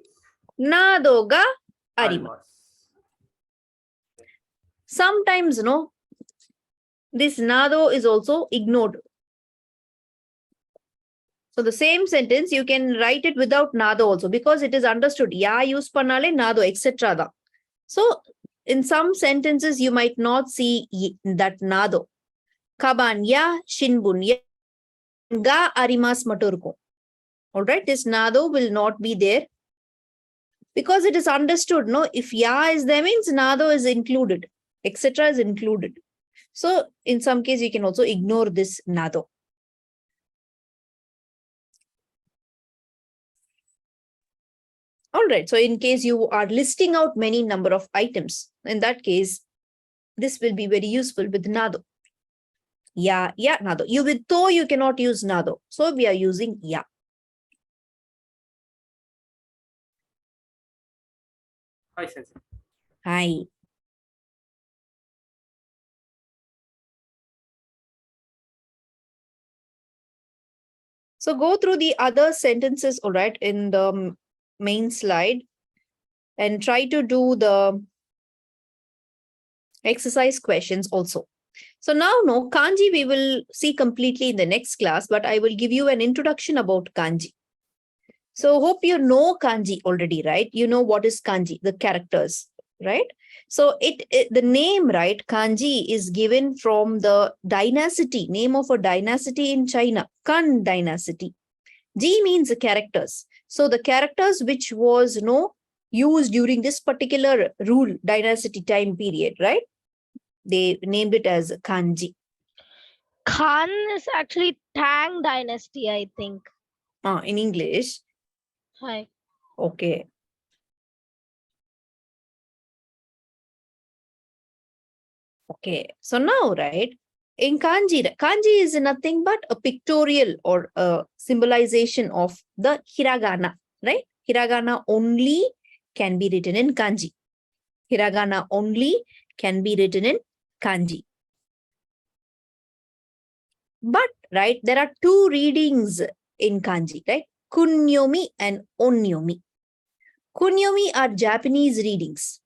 Nado ga arimasu. Sometimes, no, this nado is also ignored. So the same sentence, you can write it without nado also because it is understood. Ya use pannale nado, etc. da. So in some sentences, you might not see that nado. Kaban ya shinbun ya ga arimas maturko. All right, this nado will not be there because it is understood. No, if ya is there means nado is included, etc. is included. So in some case, you can also ignore this nado. All right. So in case you are listing out many number of items, in that case, this will be very useful with nado. Ya, nado. You with to, you cannot use nado. So we are using ya. Hi, Sensei. Hi. So go through the other sentences, all right, in the main slide and try to do the exercise questions also. So now, no, kanji we will see completely in the next class, but I will give you an introduction about kanji. So hope you know kanji already, right? You know what is kanji, the characters, right? So the name, right, kanji is given from the dynasty, name of a dynasty in China, Kan dynasty. Ji means the characters. So the characters which was used during this particular rule dynasty time period, right? They named it as kanji. Khan is actually Tang dynasty, I think. In English. Hi. Okay. Okay. So now, right, in kanji, kanji is nothing but a pictorial or a symbolization of the hiragana, right? Hiragana only can be written in kanji. Hiragana only can be written in kanji. But, right, there are two readings in kanji, right? Kunyomi and onyomi. Kunyomi are Japanese readings.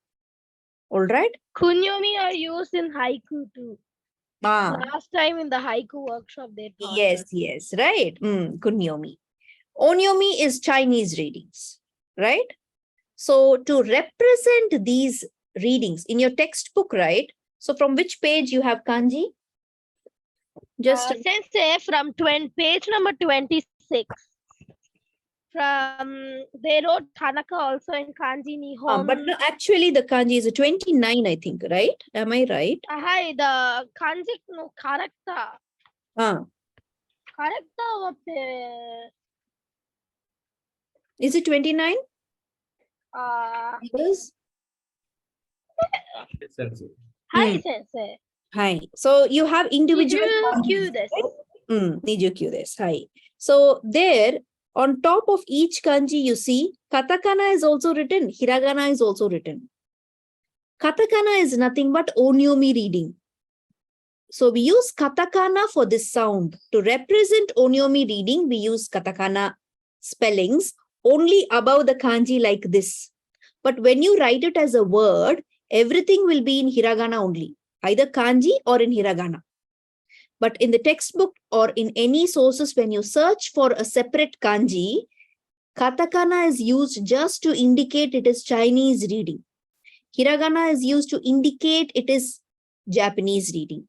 All right? Kunyomi are used in haiku too. Last time in the haiku workshop they taught us. Yes, right. Kunyomi. Onyomi is Chinese readings, right? So to represent these readings in your textbook, right? So from which page you have kanji? Just Sensei, from page number 26. From they wrote Tanaka also in kanji Nihon. but no, actually the kanji is 29, I think, right? Am I right? Hi, the kanji no character. Character what? Is it 29? Yes. Hi, Sensei. Hi. So you have individual. Need you cue this? Need you cue this. Hi. So there, on top of each kanji, you see katakana is also written. Hiragana is also written. Katakana is nothing but onyomi reading. So we use katakana for this sound. To represent onyomi reading, we use katakana spellings only above the kanji like this. But when you write it as a word, everything will be in hiragana only, either kanji or in hiragana. But in the textbook or in any sources, when you search for a separate kanji, katakana is used just to indicate it is Chinese reading. Hiragana is used to indicate it is Japanese reading.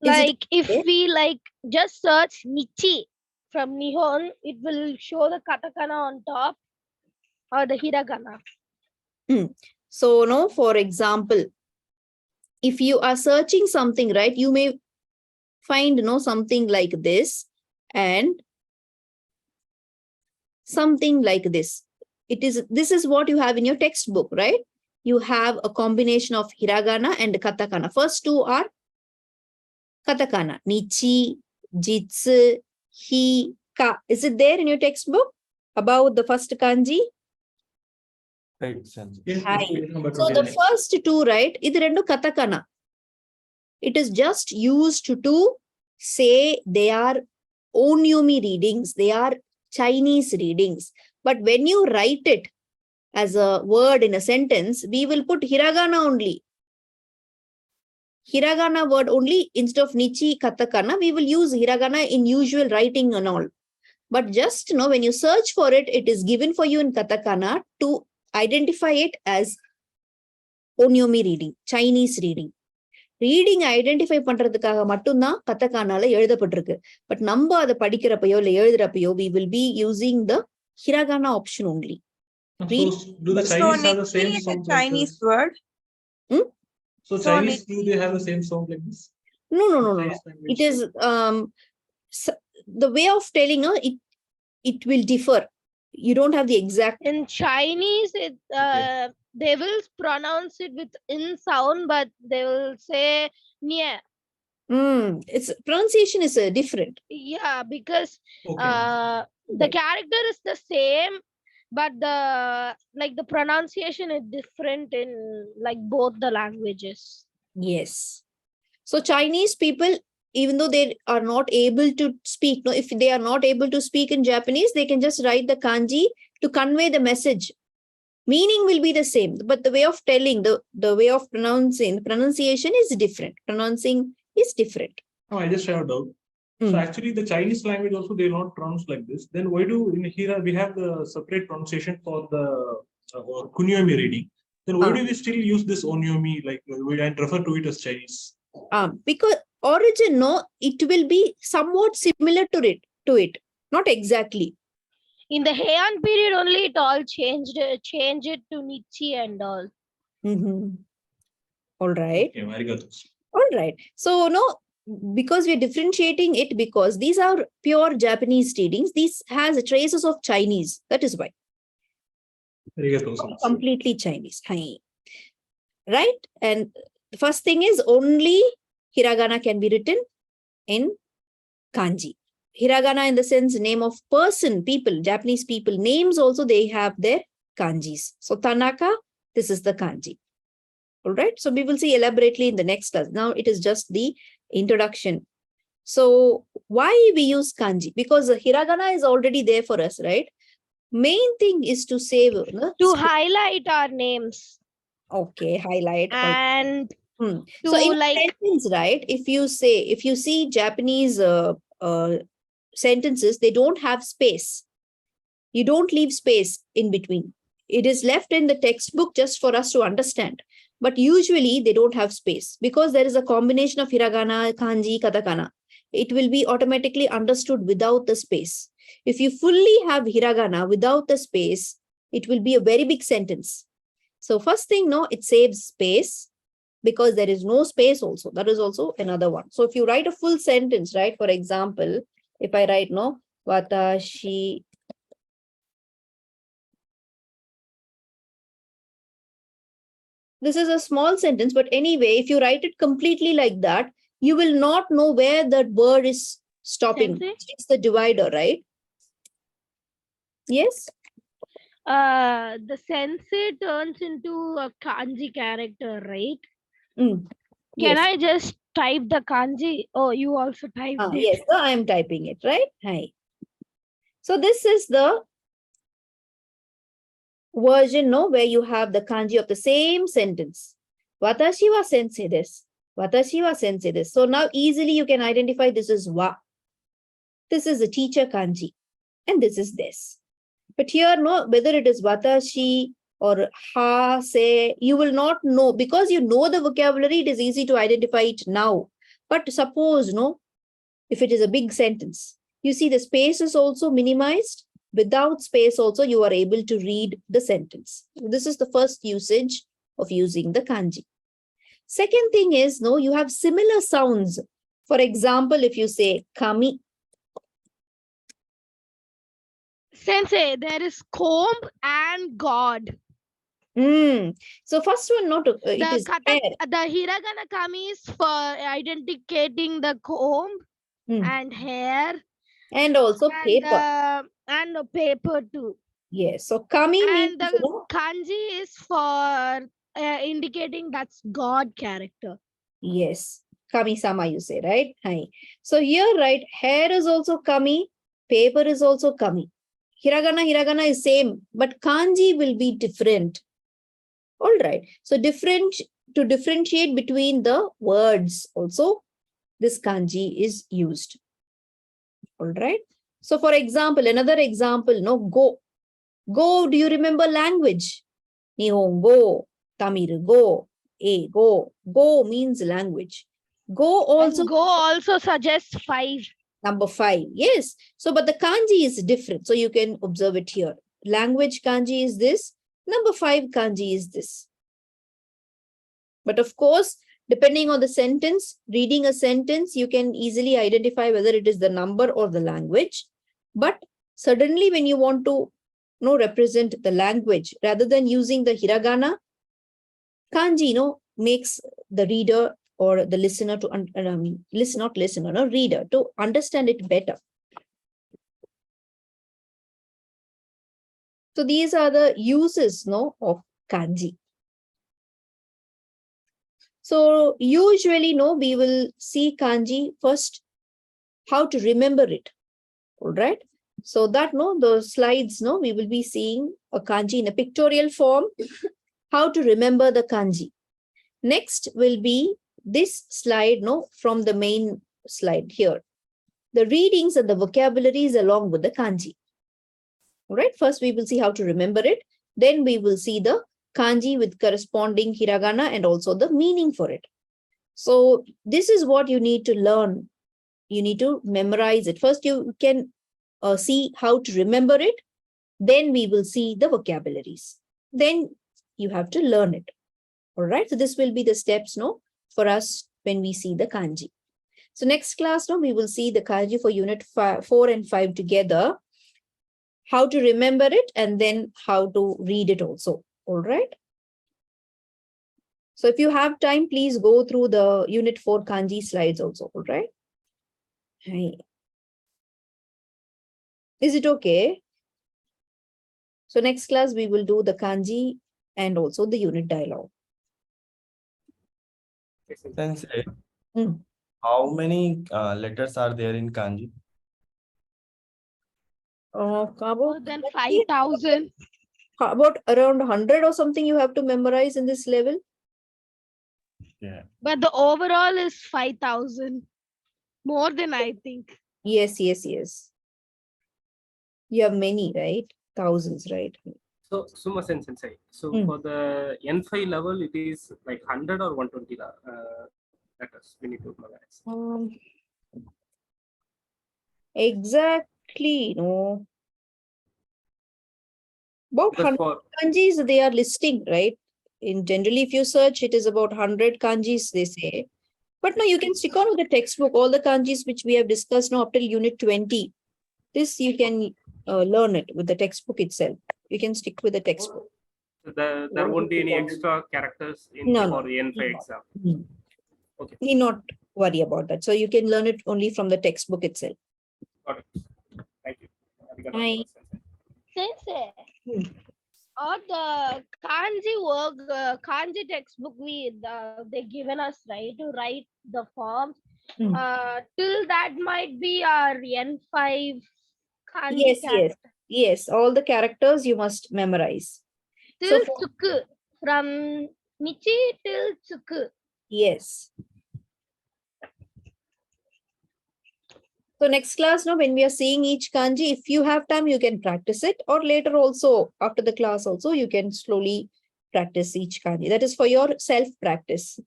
Like if we just search Nichi from Nihon, it will show the katakana on top or the hiragana. So, for example, if you are searching something, right, you may find something like this and something like this. This is what you have in your textbook, right? You have a combination of hiragana and katakana. First two are katakana. Nichi, jitsu, hi, ka. Is it there in your textbook about the first kanji? Right. Hi. So the first two, right? Idu rendu katakana. It is just used to say they are onyomi readings. They are Chinese readings. But when you write it as a word in a sentence, we will put hiragana only. hiragana word only instead of nichi, katakana, we will use hiragana in usual writing and all. But just when you search for it, it is given for you in katakana to identify it as onyomi reading, Chinese reading. Reading identify பண்றதுக்காக மட்டும்தான் கத்தகானால எழுதப்பட்டிருக்கு. But நம்ம அதை படிக்கிறப்பயோ இல்ல எழுதுறப்பயோ we will be using the hiragana option only. So do the Chinese have the same Nichi is a sound like Chinese this? word. So So Chinese, do they have the same sound like this? No. Chinese language? It is the way of telling it will differ. You don't have the exact. In Chinese, they will pronounce it with in sound, but they will say near. Its pronunciation is different. Yeah, because the character is the same, but the pronunciation is different in like both the languages. Yes. So Chinese people, even though they are not able to speak, if they are not able to speak in Japanese, they can just write the kanji to convey the message. Meaning will be the same, but the way of telling, the way of pronunciation is different. Pronouncing is different. Oh, I just have a doubt. So actually the Chinese language also they not pronounce like this. Then why do in here we have the separate pronunciation for the kunyomi reading? Then why do we still use this onyomi we and refer to it as Chinese? Because origin, it will be somewhat similar to it, not exactly. In the Heian period only, it all changed it to Nichi and all. All right. Okay, very good. All right. So because we're differentiating it, because these are pure Japanese readings, these has traces of Chinese. That is why. Completely Chinese. Right? And the first thing is only hiragana can be written in kanji. Hiragana in the sense name of person, people, Japanese people, names also they have their kanjis. So Tanaka, this is the kanji. All right. So we will see elaborately in the next class. Now it is just the introduction. So why we use kanji? Because hiragana is already there for us, right? Main thing is to save. To highlight our names. Okay, highlight. And so in sentence, right? If you see Japanese sentences, they don't have space. You don't leave space in between. It is left in the textbook just for us to understand. But usually they don't have space because there is a combination of hiragana, kanji, katakana. It will be automatically understood without the space. If you fully have hiragana without the space, it will be a very big sentence. So first thing, it saves space because there is no space also. That is also another one. So if you write a full sentence, right? For example, if I write watashi this is a small sentence, but anyway, if you write it completely like that, you will not know where that word is stopping. It's the divider, right? Yes? The sensei turns into a kanji character, right? Can Yes. I just type the kanji? Oh, you also typed it. Yes, so I am typing it, right? Hi. So this is the version, where you have the kanji of the same sentence. Watashi wa sensei desu. Watashi wa sensei desu. So now easily you can identify this is wa. This is the teacher kanji. And this is this. But here, whether it is watashi or ha, se, you will not know. Because you know the vocabulary, it is easy to identify it now. But suppose, if it is a big sentence, you see the space is also minimized. Without space also, you are able to read the sentence. This is the first usage of using the kanji. Second thing is, you have similar sounds. For example, if you say kami. Sensei, there is comb and God. So first one, it is the hiragana kami is for identificating the comb and hair. And also paper. And the paper too. Yes. So kami means, and the kanji is for indicating that's God character. Yes. Kami-sama, you say, right? Hi. So here, right, hair is also kami, paper is also kami. Hiragana is same, but kanji will be different. All right. So different to differentiate between the words also, this kanji is used. All right. So for example, another example, no, go. Go, do you remember language? Nihongo, Tamil, go, go. Go means language. Go also. And go also suggests 5. Number 5, yes. So, but the kanji is different. So you can observe it here. Language kanji is this. Number 5 kanji is this. But of course, depending on the sentence, reading a sentence, you can easily identify whether it is the number or the language. But suddenly when you want to represent the language, rather than using the hiragana, kanji, makes the reader or the listener to, reader to understand it better. So these are the uses, of kanji. So usually, we will see kanji first, how to remember it. All right. So that, the slides, we will be seeing a kanji in a pictorial form, how to remember the kanji. Next will be this slide, from the main slide here. The readings and the vocabularies along with the kanji. All right. First, we will see how to remember it. Then we will see the kanji with corresponding hiragana and also the meaning for it. So this is what you need to learn. You need to memorize it. First, you can see how to remember it. Then we will see the vocabularies. Then you have to learn it. All right. So this will be the steps, for us when we see the kanji. So next class, we will see the kanji for unit 4 and 5 together. How to remember it and then how to read it also. All right. So if you have time, please go through the unit 4 kanji slides also. All right. Hi. Is it okay? So next class, we will do the kanji and also the unit dialogue. Sensei, Mm. how many letters are there in kanji? More than 5,000. About around 100 or something you have to memorize in this level. Yeah. But the overall is 5,000. More than I think. Yes. You have many, right? Thousands, right? So, Suma-sen sensei. So Mm. for the N5 level, it is like 100 or 120 letters we need to memorize. Exactly, no. About Because 100 for kanjis they are listing, right? In generally, if you search, it is about 100 kanjis, they say. But no, you can stick on with the textbook, all the kanjis which we have discussed now up till unit 20. This you can learn it with the textbook itself. You can stick with the textbook. there won't be any extra characters in No, for no. the N5 exam. Mm. Okay. Need not worry about that. So you can learn it only from the textbook itself. Got it. Thank you. Hi. Sensei. Hmm. Or the kanji textbook they given us, right, to write the forms. Hmm. Till that might be our N5 kanji Yes. character. Yes. All the characters you must memorize. Till So tsuku. From Michi till tsuku. yes. So next class, when we are seeing each kanji, if you have time, you can practice it, or later also, after the class also, you can slowly practice each kanji. That is for your self-practice.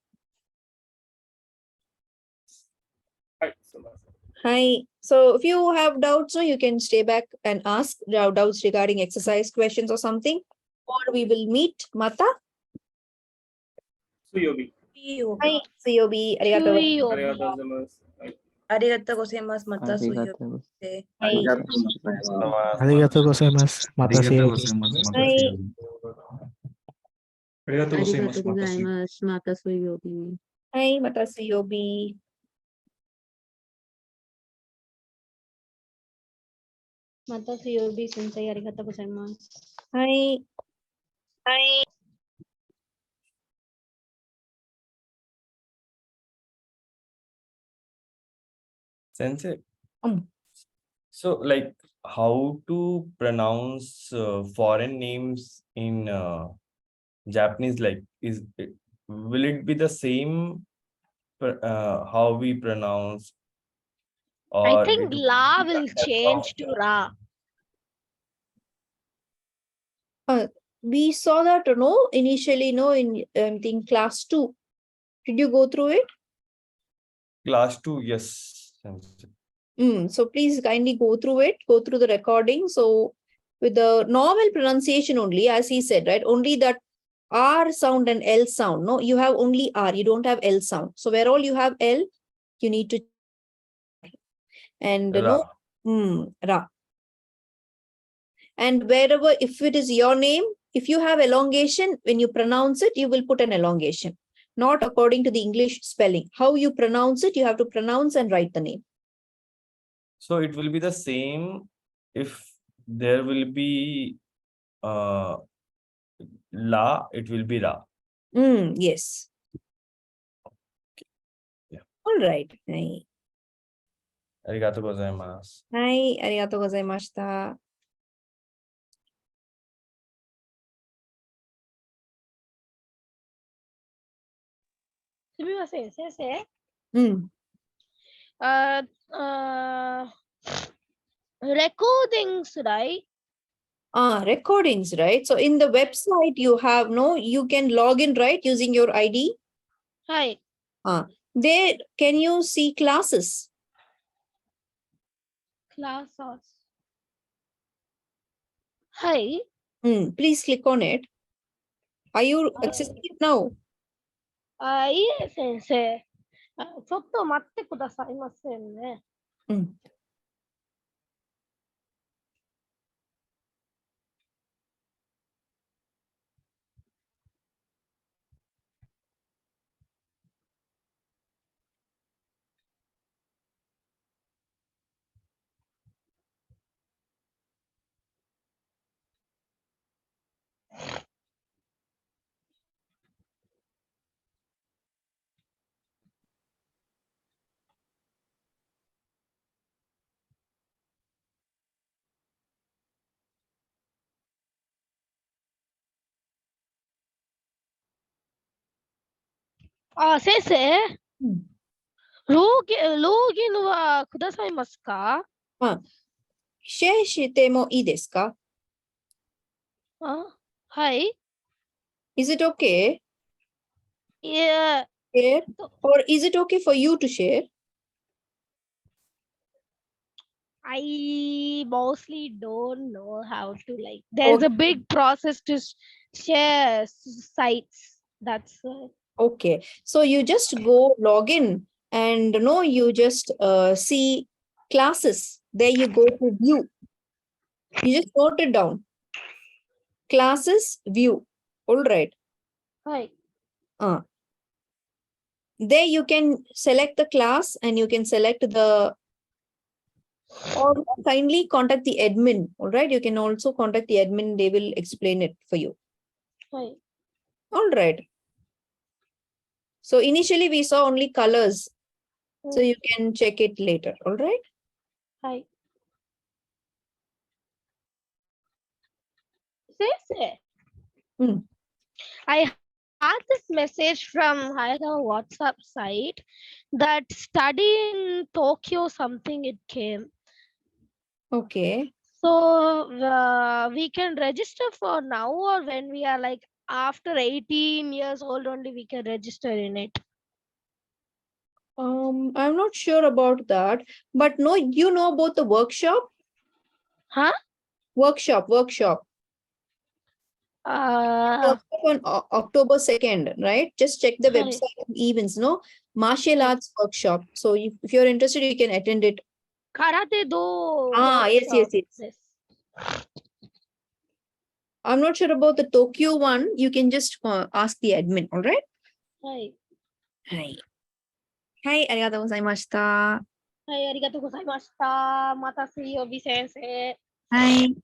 Hi. Hi. So if you have doubts, you can stay back and ask doubts regarding exercise questions or something, or we will meet Mata. Suyobi. Hi, Suyobi. Arigato. Arigatou gozaimasu. Arigatou gozaimasu, mata Arigatou. Hi. Arigatou gozaimasu. Mata Arigatou suyobi. gozaimasu. Hi. Arigatou gozaimasu. Arigatou gozaimasu. Mata suyobi. Hi, Mata Suyobi. Mata suyobi sensei, arigatou gozaimasu. Hi. Hi. Sensei. Um. So, like, how to pronounce foreign names in Japanese? Like, will it be the same how we pronounce, I or think it la will will be a change soft- to ra. We saw that, initially, in class 2. Did you go through it? Class 2, yes. Sensei. So please kindly go through it, go through the recording. So with the normal pronunciation only, as he said, right? Only that R sound and L sound. No, you have only R, you don't have L sound. So where all you have L, you need to. And Ra. Ra. And wherever, if it is your name, if you have elongation, when you pronounce it, you will put an elongation. Not according to the English spelling. How you pronounce it, you have to pronounce and write the name. So it will be the same if there will be la, it will be ra. Yes. Yeah. All right. Hi. Arigatou gozaimasu. Hi, arigatou gozaimashita. Sensei. Hmm. Recordings, right? Recordings, right? So in the website you have, you can log in, right? Using your ID. Hi. There, can you see classes? Classes. Hi. Please click on it. Are you accessing it now? いいえ、先生。ちょっと待ってくださいませね。先生、ローギンはくださいますか？シェアしてもいいですか？はい。Is it okay? Yeah. Share? Or is it okay for you to share? I mostly don't know how to there's a big process to share sites. That's Okay. So you just go log in and you just see classes. There you go to view. You just note it down. Classes, view. All right. Hi. There you can select the class and you can select the, or kindly contact the admin. All right. You can also contact the admin. They will explain it for you. Hi. All right. So initially we saw only colors. So you can check it later. All right. Hi. Sensei. I had this message from Hayakawa WhatsApp site that study in Tokyo something it came. Okay. So we can register for now, or when we are after 18 years old only we can register in it. I'm not sure about that, but no, you know about the workshop? Huh? Workshop. On October 2nd, right? Just check the website events, martial arts workshop. So if you're interested, you can attend it. Karate do. Yes. I'm not sure about the Tokyo one. You can just ask the admin, all right? Hi. Hi, arigatou gozaimashita. はい、ありがとうございました。また水曜日先生。はい。